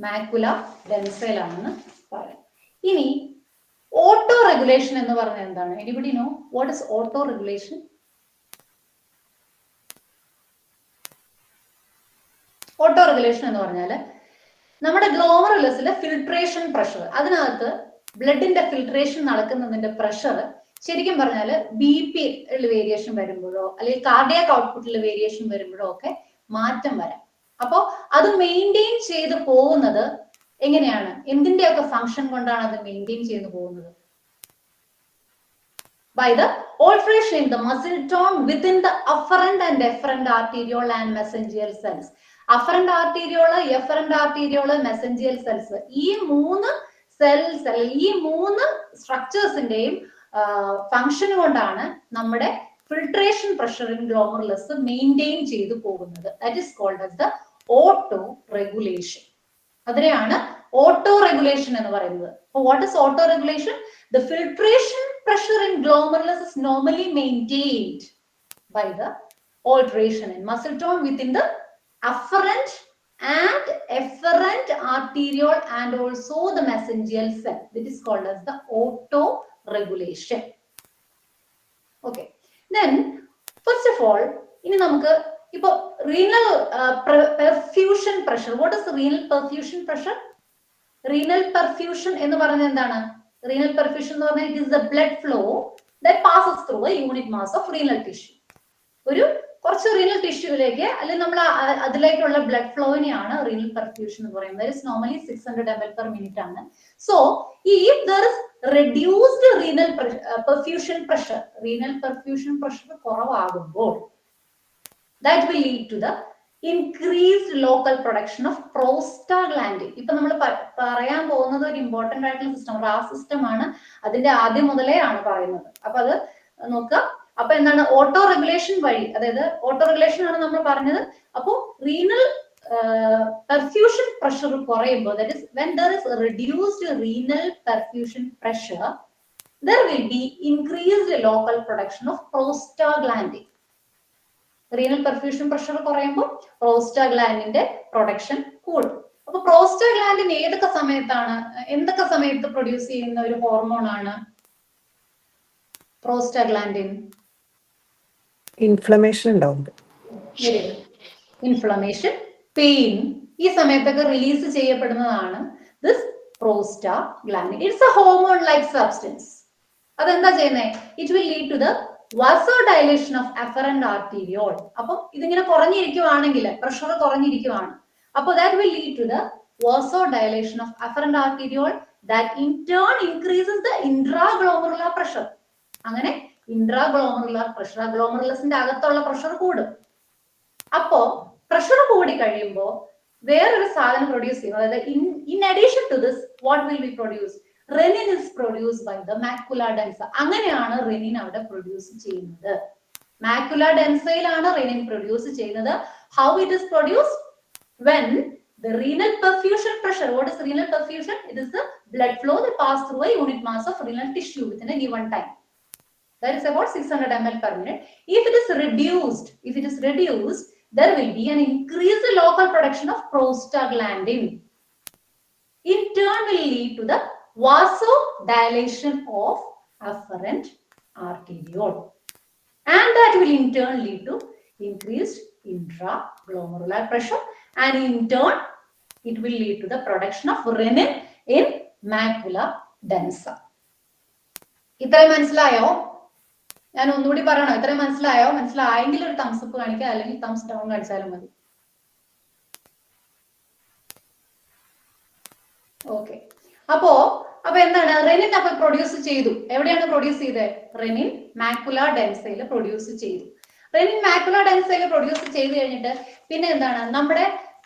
Speaker 1: മാക്കുല ഡെൻസയിലാണെന്ന് പറയാം. ഇനി ഓട്ടോ റെഗുലേഷൻ എന്ന് പറഞ്ഞാൽ എന്താണ്? Anybody no what is auto regulation? Auto regulation എന്ന് പറഞ്ഞാൽ നമ്മുടെ ഗ്ലോമറുലസിലെ ഫിൽട്രേഷൻ പ്രഷർ, അതിനകത്ത് ബ്ലഡിന്റെ ഫിൽട്രേഷൻ നടക്കുന്നതിന്റെ പ്രഷർ ശരിക്കും പറഞ്ഞാൽ ബി പി വേരിയേഷൻ വരുമ്പോഴോ അല്ലെങ്കിൽ കാർഡിയാക് ഔട്ട്പുട്ടിൽ വേരിയേഷൻ വരുമ്പോഴോ ഒക്കെ മാറ്റം വരാം. അപ്പോ അത് മെയിൻറ്റെയിൻ ചെയ്ത് പോകുന്നത് എങ്ങനെയാണ്, എന്തിന്റെയൊക്കെ ഫംഗ്ഷൻ കൊണ്ടാണ് അത് മെയിൻറ്റെയിൻ ചെയ്ത് പോകുന്നത്? By the alteration in the muscle tone within the afferent and efferent arteriole and mesangial cells. Afferent arteriole, efferent arteriole, mesangial cells. ഈ മൂന്ന് സെൽസ് അല്ലെങ്കിൽ ഈ മൂന്ന് സ്ട്രക്ചേഴ്സിന്റെയും ഫംഗ്ഷൻ കൊണ്ടാണ് നമ്മുടെ filtration pressure in glomerulus maintain ചെയ്തു പോകുന്നത്. That is called as the auto regulation. അതിനെയാണ് ഓട്ടോ റെഗുലേഷൻ എന്ന് പറയുന്നത്. What is auto regulation? The filtration pressure in glomerulus is normally maintained by the alteration in muscle tone within the afferent and efferent arteriole and also the mesangial cell. This is called as the auto regulation. Okay. Then, first of all, ini namukku ipo renal perfusion pressure. What is the renal perfusion pressure? Renal perfusion ennu parayunnathu endana? Renal perfusion എന്ന് പറഞ്ഞാൽ it is the blood flow that passes through a unit mass of renal tissue. ഒരു കുറച്ച് renal ടിഷ്യൂവിലേക്ക് അല്ലെങ്കിൽ നമ്മൾ അതിലേക്കുള്ള blood ഫ്ലോവിനെയാണ് renal perfusion എന്ന് പറയുന്നത്. That is normally 600 ml per minute ആണ്. So if there is reduced renal perfusion pressure കുറവാകുമ്പോൾ that will lead to the increased local production of prostaglandin. ഇപ്പൊ നമ്മൾ പറയാൻ പോകുന്നത് ഒരു ഇമ്പോർട്ടന്റ് ആയിട്ടുള്ള സിസ്റ്റം, ആ സിസ്റ്റം ആണ് അതിന്റെ ആദ്യം മുതലേ ആണ് പറയുന്നത്. അപ്പൊ അത് നോക്കുക. അപ്പൊ എന്താണ് ഓട്ടോ റെഗുലേഷൻ വഴി, അതായത് ഓട്ടോ റെഗുലേഷൻ ആണ് നമ്മൾ പറഞ്ഞത്. അപ്പോൾ റീനൽ പെർഫ്യൂഷൻ പ്രഷർ കുറയുമ്പോൾ, that is when there is reduced renal perfusion pressure, there will be increased local production of prostaglandin. Renal perfusion pressure കുറയുമ്പോൾ പ്രോസ്റ്റാഗ്ലാൻഡിന്റെ പ്രൊഡക്ഷൻ കൂടും. അപ്പൊ പ്രോസ്റ്റാഗ്ലാൻഡിൻ ഏതൊക്കെ സമയത്താണ്, എന്തൊക്കെ സമയത്ത് പ്രൊഡ്യൂസ് ചെയ്യുന്ന ഒരു ഹോർമോൺ ആണ് പ്രോസ്റ്റാഗ്ലാൻഡിൻ?
Speaker 3: ഇൻഫ്ലമേഷൻ ഉണ്ടാവും,
Speaker 1: ഇൻഫ്ലമേഷൻ, പെയിൻ, ഈ സമയത്തൊക്കെ റിലീസ് ചെയ്യപ്പെടുന്നതാണ് this prostaglandin. It's a hormone like substance. അതെന്താ ചെയ്യുന്നത്? It will lead to the vasodilation of afferent arteriole. അപ്പോൾ ഇതിങ്ങനെ കുറഞ്ഞിരിക്കുവാണെങ്കിൽ, പ്രഷർ കുറഞ്ഞിരിക്കുവാണ്, അപ്പോൾ that will lead to the vasodilation of afferent arteriole, that in turn increases the intraglomerular pressure. അങ്ങനെ intraglomerular pressure, ഗ്ലോമറുലസിന്റെ അകത്തുള്ള pressure കൂടും. അപ്പോ pressure കൂടി കഴിയുമ്പോൾ വേറൊരു സാധനം പ്രൊഡ്യൂസ് ചെയ്യും. അതായത് in addition to this, what will be produced? Renin is produced by the macula densa. അങ്ങനെയാണ് renin അവിടെ പ്രൊഡ്യൂസ് ചെയ്യുന്നത്. Macula densaയിലാണ് renin പ്രൊഡ്യൂസ് ചെയ്യുന്നത്. How it is produced? When the renal perfusion pressure, what is renal perfusion? It is the blood flow that passes through a unit mass of renal tissue within a given time. That is about 600 ml per minute. If it is reduced, there will be an increased local production of prostaglandin. In turn will lead to the vasodilation of afferent arteriole, and that will in turn lead to increased intraglomerular pressure, and in turn it will lead to the production of renin in macula densa. ഇത്രയും മനസ്സിലായോ? ഞാൻ ഒന്നുകൂടി പറയണോ? ഇത്രയും മനസ്സിലായോ? മനസ്സിലായെങ്കിൽ ഒരു thumbs up കാണിക്കുക, അല്ലെങ്കിൽ തംസ് ഡൗൺ കാണിച്ചാലും മതി. ഓക്കെ. അപ്പൊ എന്താണ് റെനിൻ അപ്പൊ പ്രൊഡ്യൂസ് ചെയ്തു? എവിടെയാണ് പ്രൊഡ്യൂസ് ചെയ്തത്? റെനിൻ മാക്കുല ഡെൻസയിൽ പ്രൊഡ്യൂസ് ചെയ്തു. റെനിൻ മാക്കുല ഡെൻസയിൽ പ്രൊഡ്യൂസ് ചെയ്ത് കഴിഞ്ഞിട്ട് പിന്നെ എന്താണ്, നമ്മുടെ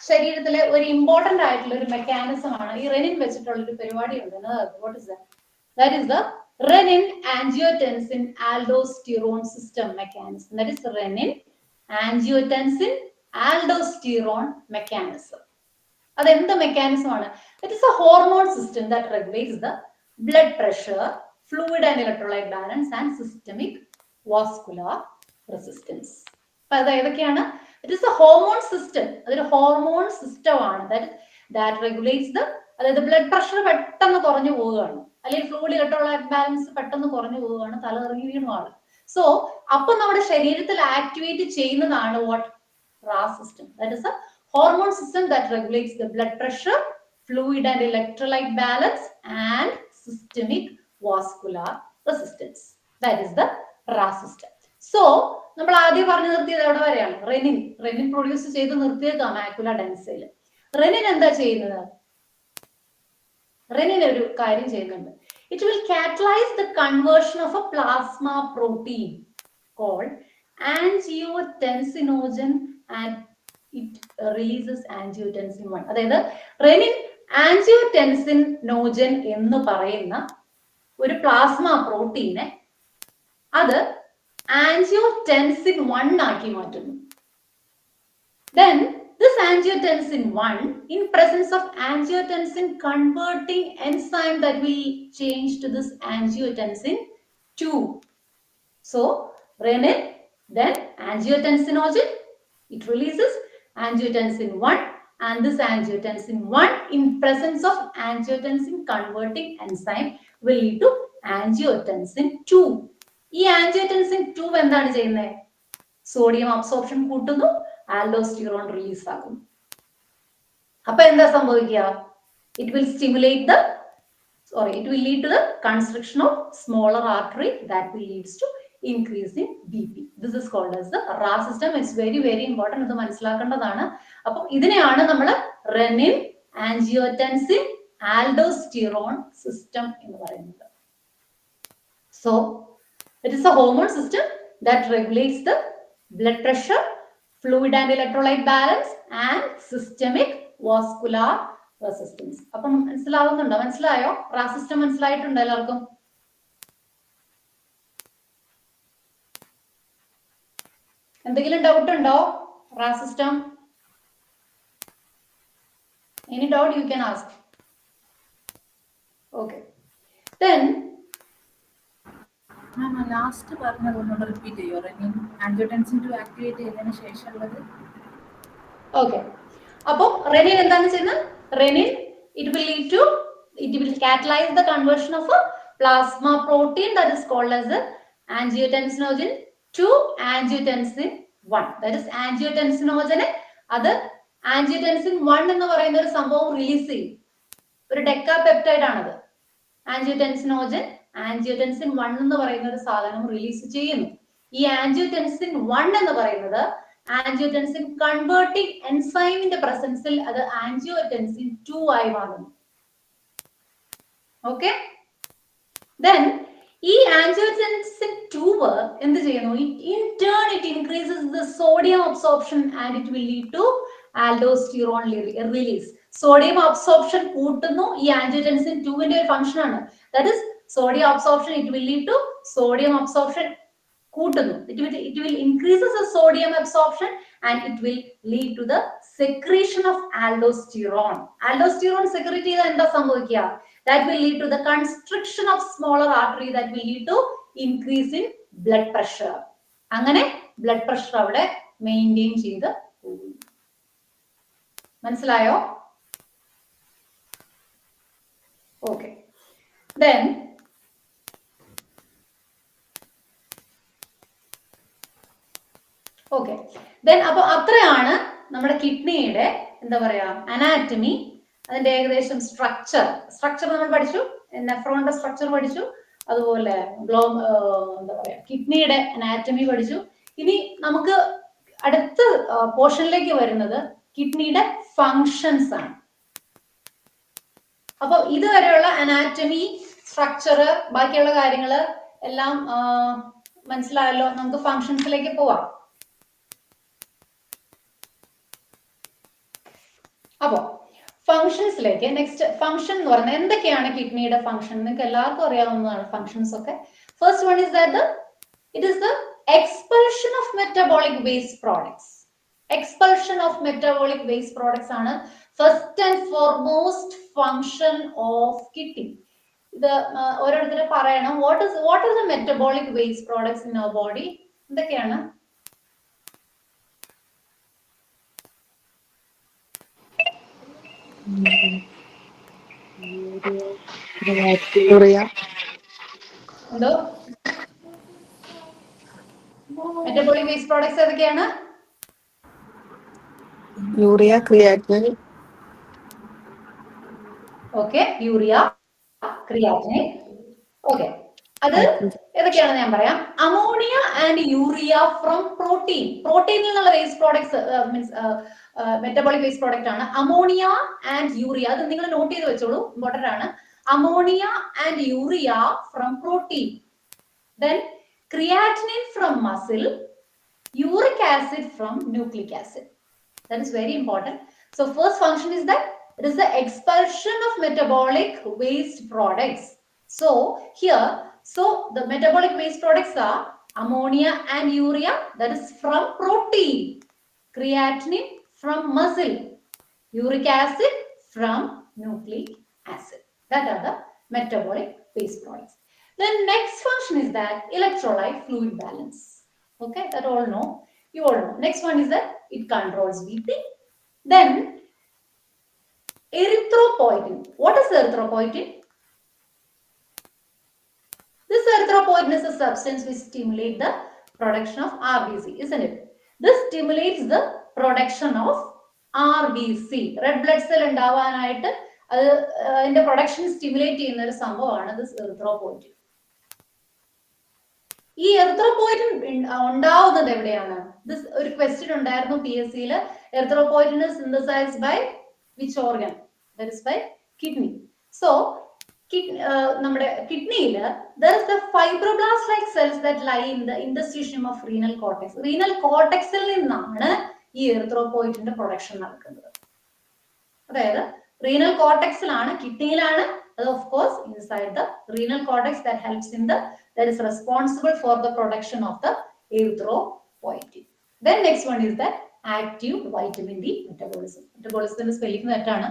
Speaker 1: ശരീരത്തിലെ ഒരു ഇമ്പോർട്ടന്റ് ആയിട്ടുള്ള ഒരു മെക്കാനിസം ആണ് ഈ റെനിൻ വെച്ചിട്ടുള്ള ഒരു പരിപാടി ഉണ്ട്. What is that? Is the renin angiotensin aldosterone system mechanism. That is renin angiotensin aldosterone mechanism. അത് എന്ത് മെക്കാനിസം ആണ്? It is a hormone system that regulates the blood pressure, fluid and electrolyte balance and systemic vascular resistance. അപ്പോൾ അത് ഏതൊക്കെയാണ്? It is a hormone system. അതൊരു hormone system ആണ്. That regulates the, അതായത് blood pressure പെട്ടെന്ന് കുറഞ്ഞു പോവുകയാണ്, അല്ലെങ്കിൽ ഫ്ലൂയിഡ് ഇലക്ട്രോലൈറ്റ് ബാലൻസ് പെട്ടെന്ന് കുറഞ്ഞു പോവുകയാണ്, തലകറങ്ങി വീണുമാണ്. സോ അപ്പൊ നമ്മുടെ ശരീരത്തിൽ ആക്ടിവേറ്റ് ചെയ്യുന്നതാണ് what? RAS system. That is a hormone system that regulates the blood pressure, fluid and electrolyte balance, and systemic vascular resistance. That is the RAS system. So, നമ്മൾ ആദ്യം പറഞ്ഞു നിർത്തിയത് എവിടെ വരെയാണ്? റെനിൻ പ്രൊഡ്യൂസ് ചെയ്ത് നിർത്തിയത് മാക്കുല ഡെൻസയിൽ. റെനിൻ എന്താ ചെയ്യുന്നത്? റെനിൻ ഒരു കാര്യം ചെയ്യുന്നുണ്ട്. It will catalyze the conversion of a plasma protein called angiotensinogen and it releases angiotensin 1. അതായത് റെനിൻ ആൻജിയോടെൻസിനോജൻ എന്ന് പറയുന്ന ഒരു പ്ലാസ്മ പ്രോട്ടീനെ അത് ആൻജിയോടെൻസിൻ 1 ആക്കി മാറ്റുന്നു. Then this angiotensin 1 in presence of angiotensin converting enzyme that will change to this angiotensin 2. So renin, then angiotensinogen, it releases angiotensin 1 and this angiotensin 1 in presence of angiotensin converting enzyme will lead to angiotensin 2. ഈ angiotensin 2 എന്താണ് ചെയ്യുന്നത്? Sodium absorption കൂട്ടുന്നു, aldosterone release ആകുന്നു. അപ്പൊ എന്താ സംഭവിക്കുക? It will lead to the constriction of smaller artery that will leads to increase in BP. This is called as the RAS system. It's very very important. ഇത് മനസ്സിലാക്കേണ്ടതാണ്. അപ്പം ഇതിനെയാണ് നമ്മൾ റെനിൻ ആൻജിയോടെൻസിൻ ആൽഡോസ്റ്റിറോൺ സിസ്റ്റം എന്ന് പറയുന്നത്. So it is a hormone system that regulates the blood pressure, fluid and electrolyte balance and systemic vascular resistance. അപ്പം മനസ്സിലാവുന്നുണ്ടോ? മനസ്സിലായോ? RAS system മനസ്സിലായിട്ടുണ്ടോ എല്ലാവർക്കും? എന്തെങ്കിലും ഡൗട്ട് ഉണ്ടോ? RAS system? Any doubt you can ask. Okay. Then
Speaker 3: last പറഞ്ഞതൊന്നുകൂടെ repeat ചെയ്യോ? Renin angiotensin 2 activate ചെയ്തതിന് ശേഷമുള്ളത്.
Speaker 1: ഓക്കെ. അപ്പോൾ റെനിൻ എന്താണ് ചെയ്യുന്നത്? Renin it will catalyze the conversion of a plasma protein that is called as the angiotensinogen to angiotensin 1. That is angiotensinogen അത് angiotensin 1 എന്ന് പറയുന്ന ഒരു സംഭവം റിലീസ് ചെയ്യും. ഒരു ഡെക്കാപെപ്റ്റൈഡ് ആണത്. angiotensin 1 എന്ന് പറയുന്ന ഒരു സാധനം റിലീസ് ചെയ്യുന്നു. ഈ angiotensin 1 എന്ന് പറയുന്നത് angiotensin converting എൻസൈമിന്റെ പ്രസൻസിൽ അത് angiotensin 2 ആയി മാറുന്നു. ഓക്കെ. Then ഈ angiotensin 2 എന്ത് ചെയ്യുന്നു? In turn it increases the sodium absorption and it will lead to aldosterone release. Sodium absorption കൂട്ടുന്നു. ഈ angiotensin 2 ന്റെ ഒരു ഫംഗ്ഷൻ ആണ്. That is sodium absorption. It will lead to sodium absorption കൂട്ടുന്നു. It will increases the sodium absorption and it will lead to the secretion of aldosterone. Aldosterone secrete ചെയ്താൽ എന്താ സംഭവിക്കുക? That will lead to the constriction of smaller artery that will lead to increase in blood pressure. അങ്ങനെ blood pressure അവിടെ maintain ചെയ്ത് പോകുന്നു. മനസ്സിലായോ? Okay. Then okay. Then അപ്പൊ അത്രയാണ് നമ്മുടെ കിഡ്നിയുടെ എന്താ പറയാ അനാറ്റമി, അതിന്റെ ഏകദേശം സ്ട്രക്ചർ നമ്മൾ പഠിച്ചു. നെഫ്രോണിന്റെ സ്ട്രക്ചർ പഠിച്ചു. അതുപോലെ എന്താ പറയാ കിഡ്നിയുടെ അനാറ്റമി പഠിച്ചു. ഇനി നമുക്ക് അടുത്ത പോർഷനിലേക്ക് വരുന്നത് കിഡ്നിയുടെ ഫങ്ഷൻസ് ആണ്. അപ്പൊ ഇതുവരെയുള്ള അനാറ്റമി, സ്ട്രക്ചർ, ബാക്കിയുള്ള കാര്യങ്ങള് എല്ലാം മനസ്സിലായല്ലോ. നമുക്ക് ഫങ്ഷൻസിലേക്ക് പോവാം. അപ്പോ ഫങ്ഷൻസിലേക്ക് നെക്സ്റ്റ് ഫങ്ഷൻ എന്ന് പറയുന്നത് എന്തൊക്കെയാണ് കിഡ്നിയുടെ ഫങ്ഷൻ? നിങ്ങൾക്ക് എല്ലാവർക്കും അറിയാവുന്നതാണ് ഫങ്ഷൻസ് ഒക്കെ. First one is that it is the expulsion of metabolic waste products. Expulsion of metabolic waste products ആണ് first and foremost function of kidney. ഇത് ഓരോരുത്തരും പറയണം. What are the metabolic waste products in our body? എന്തൊക്കെയാണ്? എന്തോ metabolic waste products ഏതൊക്കെയാണ്?
Speaker 2: Urea, creatine,
Speaker 1: okay, urea, creatinine. Okay, അത് ഏതൊക്കെയാണെന്ന് ഞാൻ പറയാം. Ammonia and urea from protein. പ്രോട്ടീനിൽ നിന്നുള്ള waste products means metabolic waste product ആണ് അമോണിയ ആൻഡ് യൂറിയ. അത് നിങ്ങൾ നോട്ട് ചെയ്ത് വെച്ചോളൂ, ഇമ്പോർട്ടന്റ് ആണ്. Ammonia and urea from protein. Then creatinine from muscle, uric acid from nucleic acid. That is very important. So first function is that it is the expulsion of metabolic waste products. So here, so the metabolic waste products are ammonia and urea, that is from protein, creatinine from muscle, uric acid from nucleic acid. That are the metabolic waste products. The next function is that electrolyte fluid balance. Okay, that all know. You all know. Next one is that it controls BP. Then erythropoietin. What is erythropoietin? This erythropoietin is a substance which stimulates the production of RBC, isn't it? This stimulates the production of RBC. Red blood cell ഉണ്ടാവാനായിട്ട് അത് അതിന്റെ production stimulate ചെയ്യുന്ന ഒരു സംഭവമാണ് this erythropoietin. ഈ erythropoietin ഉണ്ടാവുന്നത് എവിടെയാണ്? ഒരു question ഉണ്ടായിരുന്നു PSC-യിൽ. Erythropoietin is synthesized by which organ? That is by kidney. So നമ്മുടെ കിഡ്നിയിൽ there is the fibroblast like cells that lie in the interstitium of renal cortex. Renal cortex-ൽ നിന്നാണ് ഈ എറിത്രോപോയിറ്റിന്റെ പ്രൊഡക്ഷൻ നടക്കുന്നത്. അതായത് renal cortex-ലാണ്, കിഡ്നിയിലാണ്. അത് of course inside the renal cortex that helps in the that is responsible for the production of the erythropoietin. Then next one is the active vitamin D metabolism. Metabolism spelling തെറ്റാണ്.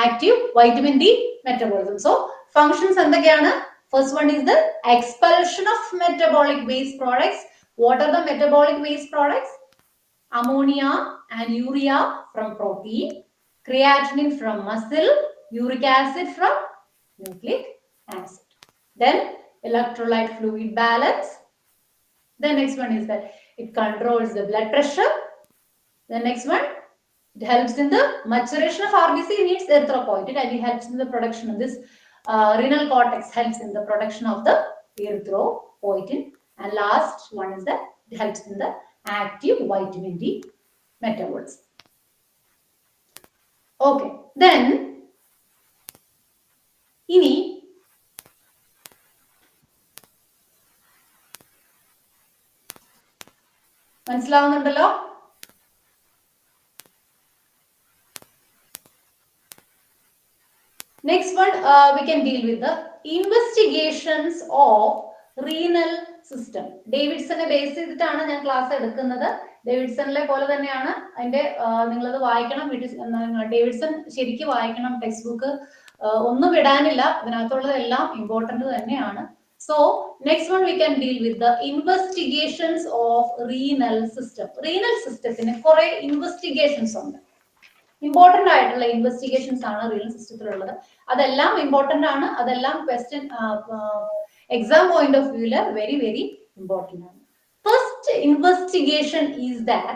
Speaker 1: Active vitamin D metabolism. So functions എന്തൊക്കെയാണ്? First one is the expulsion of metabolic waste products. What are the metabolic waste products? Ammonia and urea from protein, creatinine from muscle, uric acid from nucleic acid. Then electrolyte fluid balance. The next one is that it controls the blood pressure. The next one, it helps in the maturation of RBC, needs erythropoietin, and it helps in the production of this renal cortex, helps in the production of the erythropoietin. And last one is that it helps in the active vitamin D metabolism. Okay, then ini മനസ്സിലാവുന്നുണ്ടല്ലോ? Next one, we can deal with the investigations of renal system. ഡേവിഡ്സനെ base ചെയ്തിട്ടാണ് ഞാൻ class എടുക്കുന്നത്. ഡേവിഡ്സണിലെ പോലെ തന്നെയാണ് അതിന്റെ നിങ്ങളത് വായിക്കണം. Davidson ശരിക്കും വായിക്കണം. ടെക്സ്റ്റ് ബുക്ക് ഒന്നും വിടാനില്ല, ഇതിനകത്തുള്ളതെല്ലാം ഇമ്പോർട്ടന്റ് തന്നെയാണ്. So next one we can deal with the investigations of renal system. Renal system കുറെ investigations ഉണ്ട്. ഇമ്പോർട്ടന്റ് ആയിട്ടുള്ള ഇൻവെസ്റ്റിഗേഷൻസ് ആണ് renal സിസ്റ്റത്തിലുള്ളത്. അതെല്ലാം ഇമ്പോർട്ടന്റ് ആണ്. അതെല്ലാം ക്വസ്റ്റ്യൻ എക്സാം പോയിന്റ് ഓഫ് വ്യൂല് വെരി വെരി ഇമ്പോർട്ടന്റ് ആണ്. First investigation is that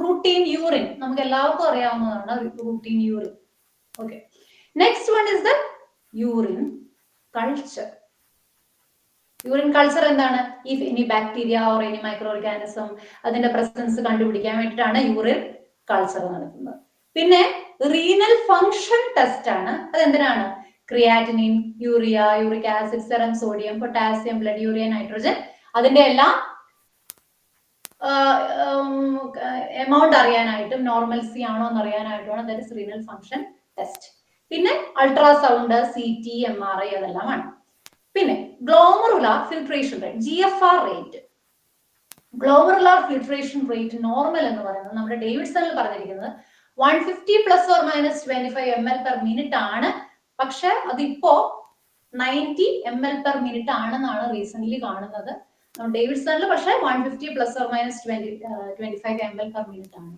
Speaker 1: routine urine. നമുക്ക് എല്ലാവർക്കും അറിയാവുന്നതാണ് routine urine. Okay, next one is the urine culture. Urine culture എന്താണ്? If any bacteria or any micro organism അതിന്റെ presence കണ്ടുപിടിക്കാൻ വേണ്ടിയിട്ടാണ് urine culture നടത്തുന്നത്. പിന്നെ റീനൽ ഫങ്ഷൻ ടെസ്റ്റ് ആണ്. അതെന്തിനാണ്? Creatinine, urea, uric acid, serum, sodium, potassium, blood urea, nitrogen, അതിന്റെ എല്ലാം എമൗണ്ട് അറിയാനായിട്ടും നോർമൽസി ആണോ എന്ന് അറിയാനായിട്ടുമാണ് that is renal function test. പിന്നെ അൾട്രാസൗണ്ട്, CT, MRI അതെല്ലാമാണ്. പിന്നെ glomerular filtration rate, GFR rate. Glomerular filtration rate normal എന്ന് പറയുന്നത് നമ്മുടെ ഡേവിഡ്സണിൽ പറഞ്ഞിരിക്കുന്നത് 150 ± 25 ml/min ആണ്. പക്ഷെ അതിപ്പോ 90 ml/min ആണെന്നാണ് റീസെന്റ് കാണുന്നത് ഡേവിഡ്സണിൽ. പക്ഷെ 150 ± 25 ml/min ആണ്.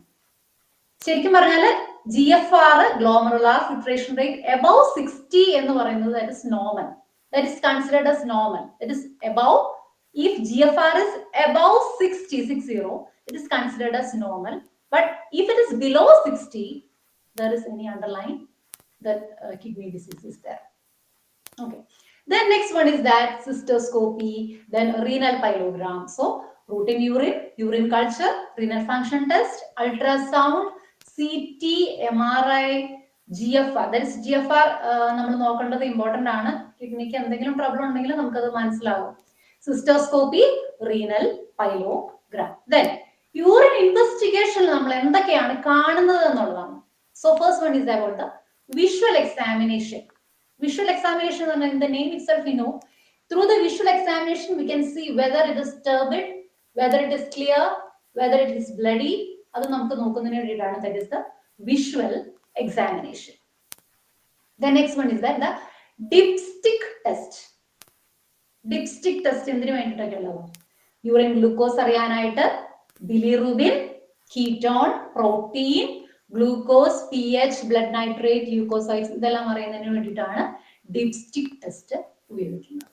Speaker 1: ശരിക്കും പറഞ്ഞാല് GFR glomerular filtration rate above 60 എന്ന് പറയുന്നത് that is normal. That is considered as normal. It is above, if GFR is above 60, it is considered as normal. But if it is below 60, there is any underlying that kidney disease is there. Okay. Then next one is that cystoscopy, then renal pyelogram. So routine urine culture, renal function test, ultrasound, CT, MRI, GFR. That is GFR. നമ്മൾ നോക്കേണ്ടത് important ആണ്. കിഡ്നിക്ക് എന്തെങ്കിലും problem ഉണ്ടെങ്കിൽ നമുക്കത് മനസ്സിലാവും. Cystoscopy, renal pyelogram. Then urine investigation നമ്മൾ എന്തൊക്കെയാണ് കാണുന്നത് എന്നുള്ളതാണ്. So first one is about the visual examination. Visual examination, in the name itself, you know, through the visual examination, we can see whether it is turbid, whether it is clear, whether it is bloody. That is the visual examination. The next one is that the dipstick test. Dipstick test in the urine glucose ariyanayittu, bilirubin, ketone, protein, glucose, pH, blood nitrate, leukocytes, ഇതെല്ലാം അറിയുന്നതിന് വേണ്ടിയിട്ടാണ് dipstick test ഉപയോഗിക്കുന്നത്.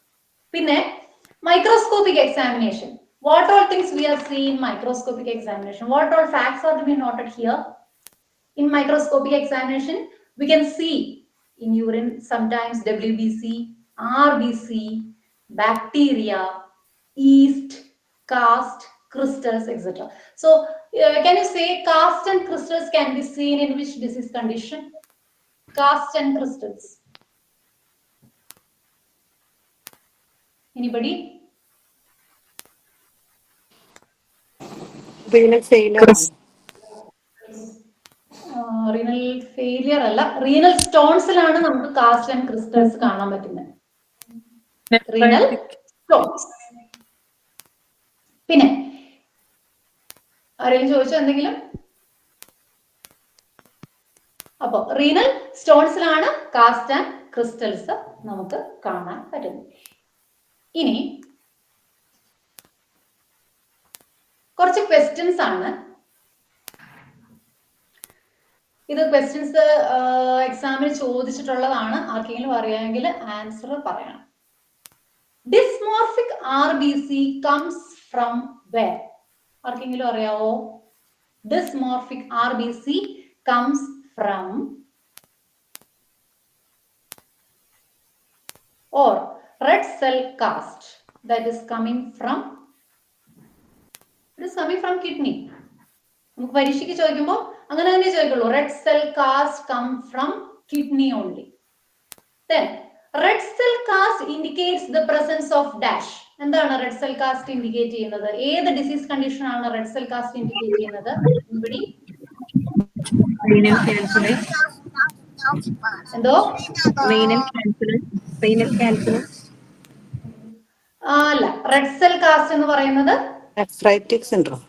Speaker 1: പിന്നെ microscopic examination. What all things we are seeing in microscopic examination? What all facts are to be noted here? In microscopic examination, we can see in urine sometimes WBC, RBC, bacteria, yeast, cast, crystals, etc. So can you say cast and crystals can be seen in which disease condition? Cast and crystals. Anybody?
Speaker 2: Renal failure.
Speaker 1: Renal failure അല്ല, renal stones-ലാണ് നമുക്ക് cast and crystals കാണാൻ പറ്റുന്നത്. Renal stones. പിന്നെ ആരെങ്കിലും ചോദിച്ചോ എന്തെങ്കിലും? അപ്പൊ renal സ്റ്റോൺസിലാണ് cast and crystals നമുക്ക് കാണാൻ പറ്റുന്നത്. ഇനി കുറച്ച് ക്വസ്റ്റ്യൻസ് ആണ്. ഇത് ക്വസ്റ്റ്യൻസ് എക്സാമിന് ചോദിച്ചിട്ടുള്ളതാണ്. ആർക്കെങ്കിലും അറിയാമെങ്കിൽ ആൻസർ പറയണം. Dysmorphic RBC comes from where? ആർക്കെങ്കിലും അറിയാവോ? Dysmorphic RBC comes from or red cell cast that is coming from, it is coming from kidney. നമുക്ക് പരീക്ഷയ്ക്ക് ചോദിക്കുമ്പോൾ അങ്ങനെ തന്നെ ചോദിക്കുള്ളൂ. Red cell cast come from kidney only. Then red cell cast indicates the presence of dash. എന്താണ് red cell cast indicate ചെയ്യുന്നത്? ഏത് disease condition ആണ് red cell cast indicate ചെയ്യുന്നത്? ഇവിടെ എന്തോ അല്ല, റെഡ് സെൽ കാസ്റ്റ് എന്ന് പറയുന്നത്
Speaker 2: nephritic syndrome.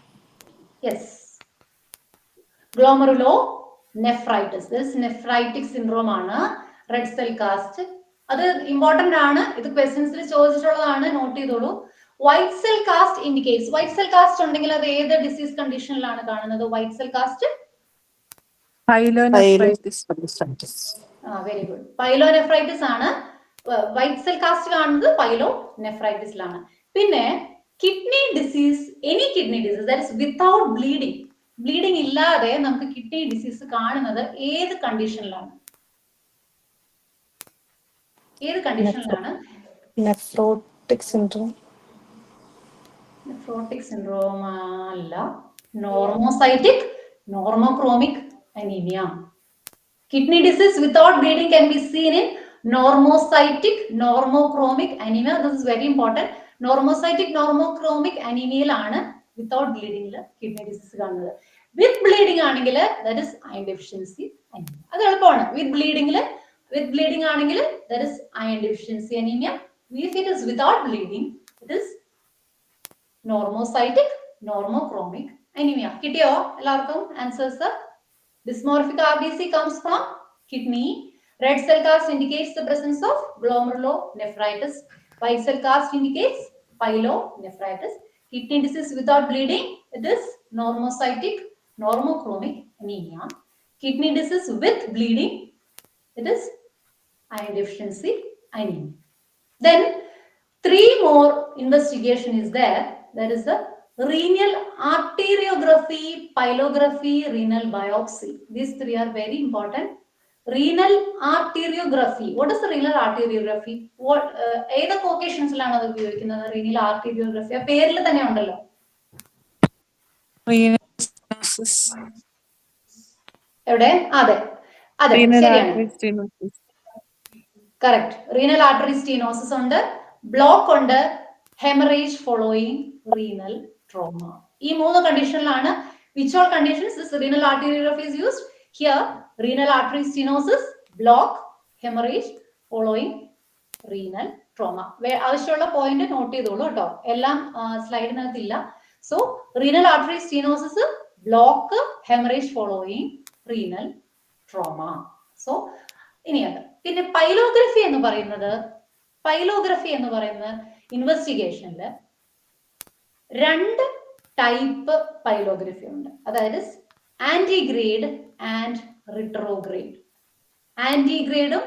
Speaker 1: Yes, glomerulo nephritis. Nephritic syndrome ആണ് റെഡ് സെൽ കാസ്റ്റ്. അത് ഇമ്പോർട്ടന്റ് ആണ്. ഇത് ക്വസ്റ്റ്യൻസിൽ ചോദിച്ചിട്ടുള്ളതാണ്, നോട്ട് ചെയ്തോളൂ. White cell cast indicates. White cell cast ഉണ്ടെങ്കിൽ അത് ഏത് ഡിസീസ് കണ്ടീഷനിലാണ് കാണുന്നത്? White cell cast very good, pyelonephritis ആണ് വൈറ്റ് സെൽ കാസ്റ്റ് കാണുന്നത്. പൈലോനെഫ്രൈറ്റിസിലാണ്. പിന്നെ kidney disease, any kidney disease that is without bleeding, bleeding ഇല്ലാതെ നമുക്ക് കിഡ്നി ഡിസീസ് കാണുന്നത് ഏത് കണ്ടീഷനിലാണ്? ഏത് കണ്ടീഷനിലാണ്?
Speaker 2: Nephrotic syndrome.
Speaker 1: നെഫ്രോട്ടിക് സിൻഡ്രോം അല്ല, normocytic നോർമോക്രോമിക് anemia. Kidney disease without bleeding can be seen in normocytic normochromic anemia. This is very important. Normocytic normochromic anemia ആണ് without bleeding kidney disease കാണുന്നത്. With bleeding ആണെങ്കിൽ that is iron deficiency anemia. അത് എളുപ്പമാണ്. With bleeding ആണെങ്കിൽ that is iron deficiency anemia. If it is without bleeding, it is normocytic normochromic anemia. കിട്ടിയോ എല്ലാവർക്കും answers? Dysmorphic RBC comes from kidney. Red cell cast indicates the presence of glomerulonephritis. White cell cast indicates pyelonephritis. Kidney disease without bleeding, it is normocytic normochromic anemia. Kidney disease with bleeding, it is iron deficiency anemia. Then 3 more investigation is there. That is the renal arteriography, pylography, renal biopsy. These 3 are very important. Renal arteriography. What is the renal arteriography? ഏതൊക്കെ ഒക്കേഷൻസിലാണ് അത് ഉപയോഗിക്കുന്നത്? Renal ആർട്ടീരിയോഗ്രഫി ആ പേരിൽ തന്നെ ഉണ്ടല്ലോ. എവിടെ? അതെ അതെ ശരിയാണ്. കറക്റ്റ്. റീനൽ ആർട്ടറി സ്റ്റീനോസിസ് ഉണ്ട്, ബ്ലോക്ക് ഉണ്ട്, ഹെമറേജ് ഫോളോയിങ് റീനൽ ട്രോമ. ഈ മൂന്ന് കണ്ടീഷനിലാണ്. Which all conditions this renal arteriography is used? Here, renal artery stenosis, block, hemorrhage following renal trauma. ആവശ്യമുള്ള പോയിന്റ് നോട്ട് ചെയ്തോളൂ കേട്ടോ, എല്ലാം സ്ലൈഡിനകത്തില്ല. So renal artery stenosis, block, haemorrhage following renal trauma. So ഇനിയത് പിന്നെ pyelography എന്ന് പറയുന്നത്, ഇൻവെസ്റ്റിഗേഷനിൽ രണ്ട് ടൈപ്പ് പൈലോഗ്രഫി ഉണ്ട്. അതായത് ആന്റിഗ്രേഡ് ആൻഡ് റിട്രോഗ്രേഡ്. ആന്റിഗ്രേഡും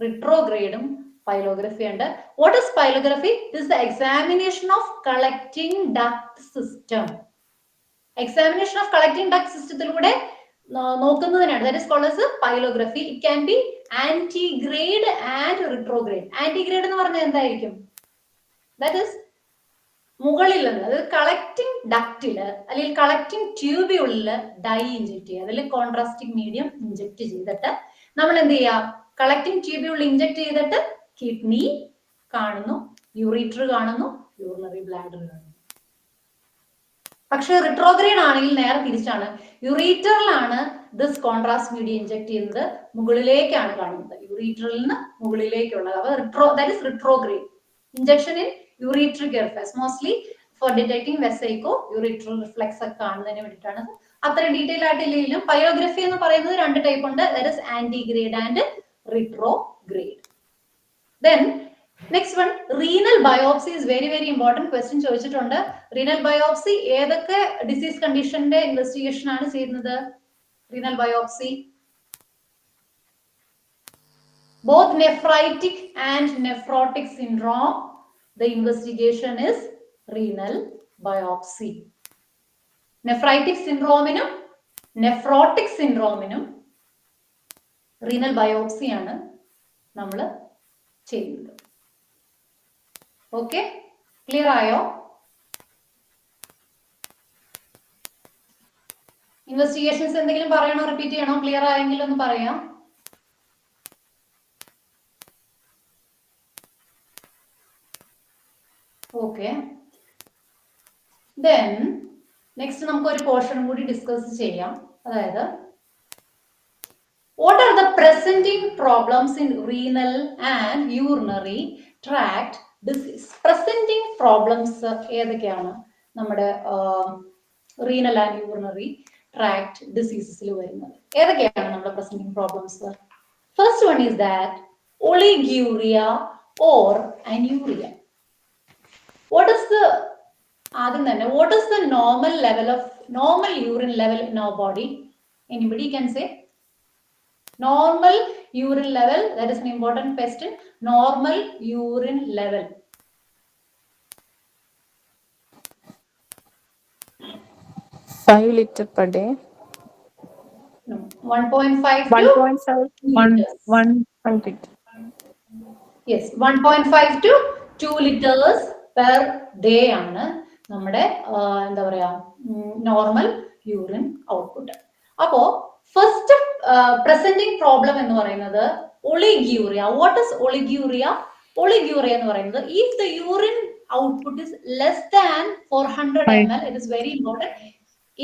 Speaker 1: റിട്രോഗ്രേഡും പൈലോഗ്രഫി ഉണ്ട്. What is pyelography? This is the examination of collecting duct system. Examination of collecting duct systemത്തിലൂടെ നോക്കുന്നതിനാണ്. That is called as pylography. It can be antigrade and retrograde. Antigrade എന്ന് പറഞ്ഞാൽ എന്തായിരിക്കും? That is മുകളിൽ നിന്ന്, അതായത് collecting ഡക്റ്റില് അല്ലെങ്കിൽ collecting ട്യൂബ്യൂളില് dye inject ചെയ്യുക. അതിൽ contrasting medium inject ചെയ്തിട്ട് നമ്മൾ എന്ത് ചെയ്യാം? കളക്ടിങ് ട്യൂബ്യൂളിൽ ഇഞ്ചെക്ട് ചെയ്തിട്ട് കിഡ്നി കാണുന്നു, യൂറിറ്റർ കാണുന്നു, യൂറിനറി ബ്ലാഡർ കാണുന്നു. പക്ഷെ റിട്രോഗ്രേഡ് ആണെങ്കിൽ നേരെ തിരിച്ചാണ്. യൂറിറ്ററിലാണ് ദിസ് കോൺട്രാസ്റ്റ് മീഡിയം ഇഞ്ചെക്ട് ചെയ്യുന്നത്, മുകളിലേക്കാണ് കാണുന്നത്, യൂറിറ്ററിൽ നിന്ന് മുകളിലേക്കുള്ളത്. അപ്പൊ that is retrograde. Injection in ureteric airways, mostly for detecting vesico ureteral reflex ഒക്കെ കാണുന്നതിന് വേണ്ടിയിട്ടാണ്. അത്ര ഡീറ്റെയിൽ ആയിട്ടില്ലെങ്കിലും പൈലോഗ്രഫി എന്ന് പറയുന്നത് രണ്ട് ടൈപ്പ് ഉണ്ട്. That is antegrade and retrograde. Then next one, renal biopsy is very very important. Question ചോദിച്ചിട്ടുണ്ട്. റീനൽ ബയോപ്സി ഏതൊക്കെ ഡിസീസ് കണ്ടീഷന്റെ ഇൻവെസ്റ്റിഗേഷൻ ആണ് ചെയ്യുന്നത്? Renal biopsy both nephritic and nephrotic syndrome, the investigation is renal biopsy. Nephritic syndrome-നും nephrotic syndrome-നും renal biopsy ആണ് നമ്മൾ ചെയ്യുന്നത്. Okay, clear ആയോ? Investigations എന്തെങ്കിലും പറയണോ, റിപ്പീറ്റ് ചെയ്യണോ? ക്ലിയർ ആയെങ്കിൽ ഒന്ന് പറയാം. ഓക്കെ, ദെൻ നെക്സ്റ്റ് നമുക്ക് ഒരു പോർഷൻ കൂടി ഡിസ്കസ് ചെയ്യാം. അതായത് what are the presenting problems in renal and urinary tract disease? Presenting problems ഏതൊക്കെയാണ് നമ്മുടെ renal and urinary tract diseases വരുന്നത്? ഏതൊക്കെയാണ് നമ്മുടെ presenting problems? First one is that oliguria or anuria. What is the normal urine level in our body? Anybody can say normal urine level? That is an important question. Normal urine level.
Speaker 2: 5 liters per day.
Speaker 1: No, 1.5 to
Speaker 2: 1 liter.
Speaker 1: Yes, 1.5 to 2 liters per day ആണ് നമ്മുടെ എന്താ പറയാ normal urine output. അപ്പോ first presenting problem എന്ന് പറയുന്നത് ഒളിഗ്യൂറിയ. What is ഒളിഗ്യൂറിയ? ഒളിഗ്യൂറിയ എന്ന് പറയുന്നത് if the urine output is less than 400 ml, it is very important.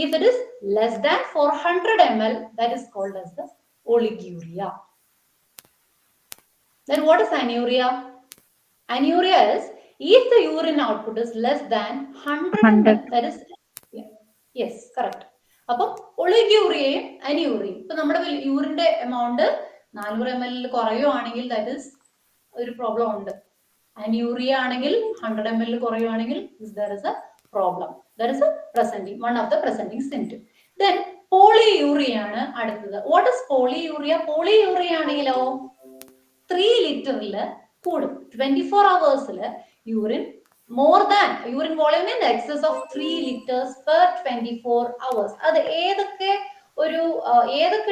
Speaker 1: If it is less than 400 ml, that is called as the oliguria. Then what is anuria? Anuria is if the urine output is less than 100 ml, that is yes, correct. അപ്പം ഒളിഗ്യൂറിയയും അന്യൂറിയയും, ഇപ്പൊ നമ്മുടെ യൂറിന്റെ amount 400 ml കുറയുവാണെങ്കിൽ that is ഒരു problem ഉണ്ട്. അന്യൂറിയ ആണെങ്കിൽ 100 ml കുറയുവാണെങ്കിൽ there is a problem. That is a presenting, one of the presenting symptom. Then polyuria ആണ് അടുത്തത്. What is polyuria? Polyuria ആണെങ്കിലോ 3 ലിറ്ററിൽ കൂടും. 24 hours urine more than urine volume in excess of 3 liters per 24 hours. അത് ഏതൊക്കെ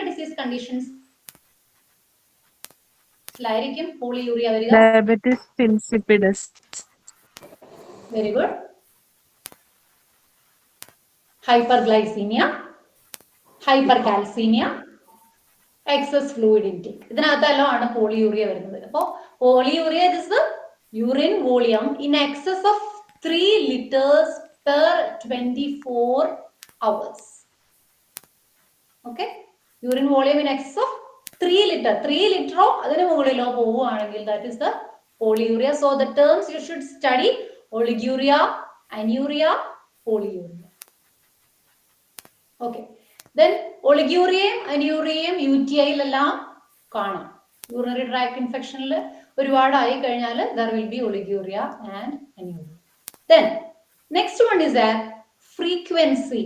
Speaker 1: disease conditions ലായിരിക്കും polyuria വരിക?
Speaker 2: Diabetes insipidus.
Speaker 1: Very good. Hyperglycaemia, hypercalcaemia, excess fluid intake. ഇതിനകത്തെല്ലാം ആണ് പോളിയൂറിയ വരുന്നത്. അപ്പോൾ polyuria is the urine volume in excess of 3 liters per 24 hours. Okay, urine volume in excess of 3 liter. 3 liter അതിന് മുകളിലോ പോവുകയാണെങ്കിൽ that is the polyuria. So the terms you should study: oliguria, anuria, polyuria. Okay, then oliguria, anuria, UTI എല്ലാം കാണാം. urinary tract infection ഒരുപാടായി കഴിഞ്ഞാൽ there will be oliguria and anuria. Then next one is that frequency.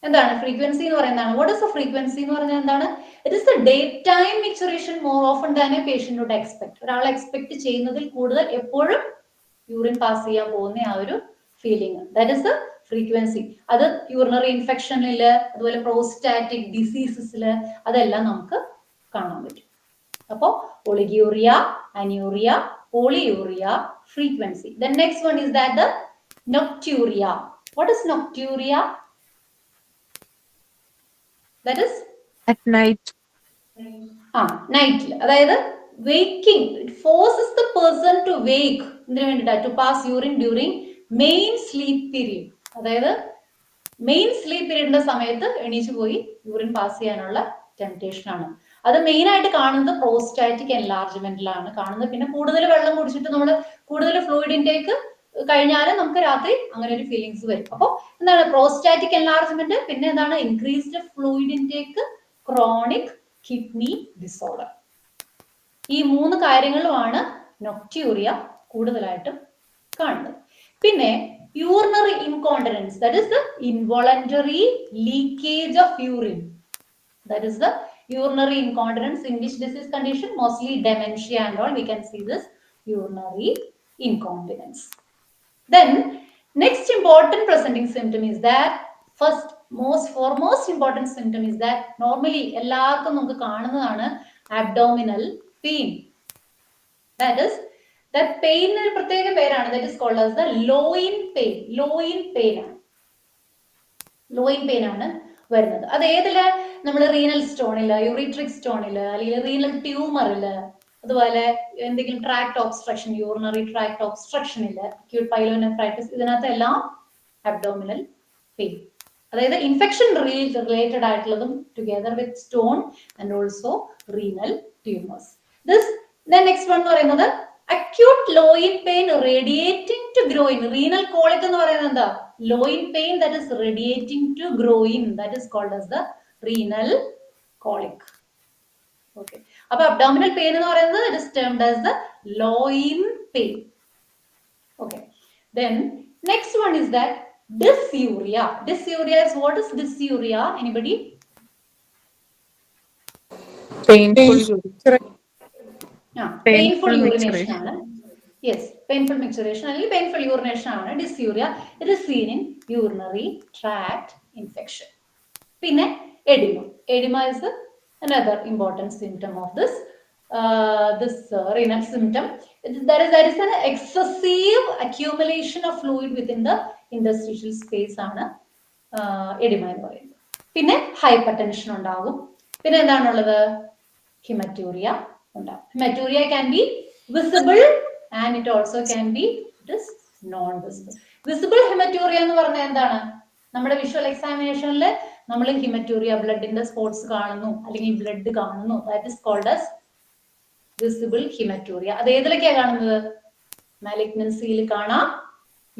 Speaker 1: എന്താണ് frequency എന്ന് പറയുന്നതാണ്? What is the frequency എന്ന് പറഞ്ഞാൽ എന്താണ്? It is the daytime micturition more often than a patient would expect. ഒരാൾ expect ചെയ്യുന്നതിൽ കൂടുതൽ എപ്പോഴും യൂറിൻ പാസ് ചെയ്യാൻ പോകുന്ന ആ ഒരു feeling, that is the frequency. അത് യൂറിനറി ഇൻഫെക്ഷനിൽ, അതുപോലെ പ്രോസ്റ്റാറ്റിക് ഡിസീസസിൽ അതെല്ലാം നമുക്ക് കാണാൻ പറ്റും. അപ്പോൾ oliguria, anuria, polyuria, frequency. The next one is that the nocturia. What is nocturia? That is
Speaker 2: at night.
Speaker 1: Night. അതായത് waking. It forces the person to wake. എന്തിനു വേണ്ടിയിട്ടാ? To pass urine during main sleep period. അതായത് main sleep പീരീഡിന്റെ സമയത്ത് എണീച്ചു പോയി urine pass ചെയ്യാനുള്ള temptation ആണ്. അത് main ആയിട്ട് കാണുന്നത് പ്രോസ്റ്റാറ്റിക് എൻലാർജ്മെന്റിലാണ് കാണുന്നത്. പിന്നെ കൂടുതൽ വെള്ളം കുടിച്ചിട്ട് നമ്മൾ കൂടുതൽ ഫ്ലൂയിഡ് ഇൻടേക്ക് കഴിഞ്ഞാൽ നമുക്ക് രാത്രി അങ്ങനെ ഒരു ഫീലിങ്സ് വരും. അപ്പോൾ എന്താണ് പ്രോസ്റ്റാറ്റിക് എൻലാർജ്മെന്റ്, പിന്നെ എന്താണ് increased fluid intake, chronic kidney disorder. ഈ 3 കാര്യങ്ങളുമാണ് നൊക്ട്യൂറിയ കൂടുതലായിട്ടും കാണുന്നത്. പിന്നെ urinary incontinence, that is the involuntary leakage of urine. That is the urinary incontinence. In which disease condition? Mostly dementia and all. We can see this urinary incontinence. Then next important presenting symptom is that foremost important symptom is that normally എല്ലാവർക്കും നമുക്ക് കാണുന്നതാണ് abdominal pain. That is that pain ഒരു പ്രത്യേക പേരാണ്. That is called as the loin pain. Loin pain ആണ്. Loin pain ആണ് വരുന്നത്. അത് ഏതില്? നമ്മൾ റീനൽ സ്റ്റോണില്, യൂറിട്രിക് സ്റ്റോണില്, അല്ലെങ്കിൽ റീനൽ ട്യൂമറില്, അതുപോലെ എന്തെങ്കിലും ട്രാക്ട് ഒബ്സ്ട്രക്ഷൻ, യൂറിനറി ട്രാക്ട് ഒബ്സ്ട്രക്ഷനില്, അക്യൂട്ട് പൈലോനെഫ്രൈറ്റിസ്, ഇതിനകത്തെല്ലാം അബ്ഡോമിനൽ പെയിൻ. അതായത് ഇൻഫെക്ഷൻ റിലേറ്റഡ് ആയിട്ടുള്ളതും together with stone and also renal tumours. Next one എന്ന് പറയുന്നത് acute loin pain radiating to groin. Renal colic എന്ന് പറയുന്നത് എന്താ? Loin pain that is radiating to groin, that is called as the renal colic. Okay. അപ്പോൾ abdominal pain എന്ന് പറയുന്നത് it is termed as the loin pain. Okay. Then next one is that dysuria. Dysuria is, what is dysuria? Anybody?
Speaker 2: Painful
Speaker 1: urination ആണ്. Yes, painful micturition അല്ലെങ്കിൽ painful urination ആണ് dysuria. It is seen in urinary tract infection. പിന്നെ edema. Edema is another important symptom of this renal symptom. There is an excessive accumulation of fluid within the interstitial space ആണ് edema എന്ന് പറയുന്നത്. പിന്നെ hypertension ഉണ്ടാകും. പിന്നെ എന്താണുള്ളത്? hematuria ഉണ്ടാകും. Hematuria can be visible and it also can be non-visible. Visible hematuria എന്ന് പറഞ്ഞാൽ എന്താണ്? നമ്മുടെ വിഷ്വൽ എക്സാമിനേഷനിൽ നമ്മൾ hematuria, ബ്ലഡിന്റെ സ്പോട്സ് കാണുന്നു അല്ലെങ്കിൽ ബ്ലഡ് കാണുന്നു, that is called as visible hematuria. അത് ഏതിലൊക്കെയാ കാണുന്നത്? മാലിഗ്നൻസിയിൽ കാണാം,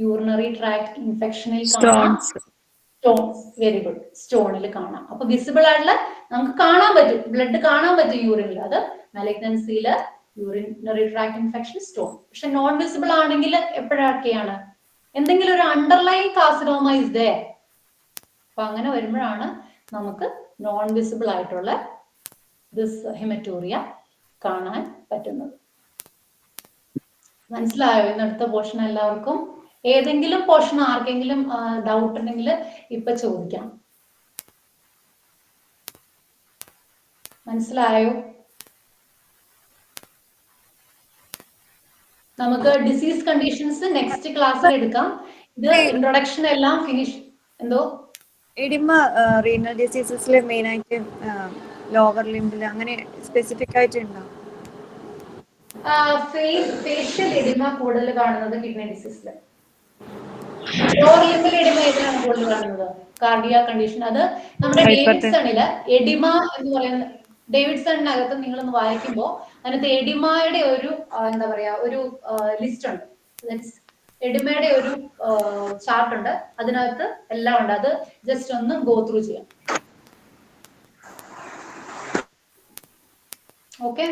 Speaker 1: യൂറിനറി ട്രാക്ട് ഇൻഫെക്ഷനിൽ കാണാം, സ്റ്റോൺസ്, വെരി ഗുഡ്, സ്റ്റോണിൽ കാണാം. അപ്പൊ വിസിബിൾ ആയിട്ടുള്ള നമുക്ക് കാണാൻ പറ്റും, ബ്ലഡ് കാണാൻ പറ്റും യൂറിനിൽ, അത് മാലിഗ്നൻസിയില്, യൂറിനറി ട്രാക്ട് ഇൻഫെക്ഷൻ, സ്റ്റോൺ. പക്ഷെ നോൺ വിസിബിൾ ആണെങ്കിൽ എപ്പോഴൊക്കെയാണ്? എന്തെങ്കിലും ഒരു അണ്ടർലൈൻ കാർസിനോമ ഇസ് ദേർ. അപ്പൊ അങ്ങനെ വരുമ്പോഴാണ് നമുക്ക് നോൺ വിസിബിൾ ആയിട്ടുള്ള ഹെമറ്റോറിയ കാണാൻ പറ്റുന്നത്. മനസ്സിലായോ ഇന്നടുത്ത പോർഷൻ എല്ലാവർക്കും? ഏതെങ്കിലും പോർഷൻ ആർക്കെങ്കിലും ഡൗട്ട് ഉണ്ടെങ്കിൽ ഇപ്പൊ ചോദിക്കാം. മനസ്സിലായോ? നമുക്ക് ഡിസീസ് കണ്ടീഷൻസ് നെക്സ്റ്റ് ക്ലാസ്സിൽ എടുക്കാം. ഇത് ഇൻട്രൊഡക്ഷൻ എല്ലാം ഫിനിഷ്. എന്തോ
Speaker 4: എഡിമ റീനൽ ഡിസീസസിൽ മെയിൻ ആയിട്ട് ലോവർ ലിംബിൽ അങ്ങനെ സ്പെസിഫിക് ആയിട്ടുണ്ടോ?
Speaker 1: ഫേഷ്യൽ എഡിമ കൂടുതൽ കാണുന്നത് കിഡ്നി ഡിസീസിൽ. ലോവർ ലിംബിൽ എഡിമ ഏതിനാണ് കൂടുതൽ കാണുന്നത്? Cardiac condition. അത് നമ്മുടെ ഡേവിഡ്സണില് എഡിമ എന്ന് പറയുന്ന ഡേവിഡ്സണിനകത്ത് നിങ്ങളൊന്ന് വായിക്കുമ്പോൾ അതിനകത്ത് എഡിമയുടെ ഒരു എന്താ പറയാ ഒരു ലിസ്റ്റ് ഉണ്ട്. എഡിമയുടെ ഒരു ചാർട്ട് ഉണ്ട്, അതിനകത്ത് എല്ലാം ഉണ്ട്. അത് ജസ്റ്റ് ഒന്ന് ഗോ ത്രൂ ചെയ്യാം. ഓക്കെ.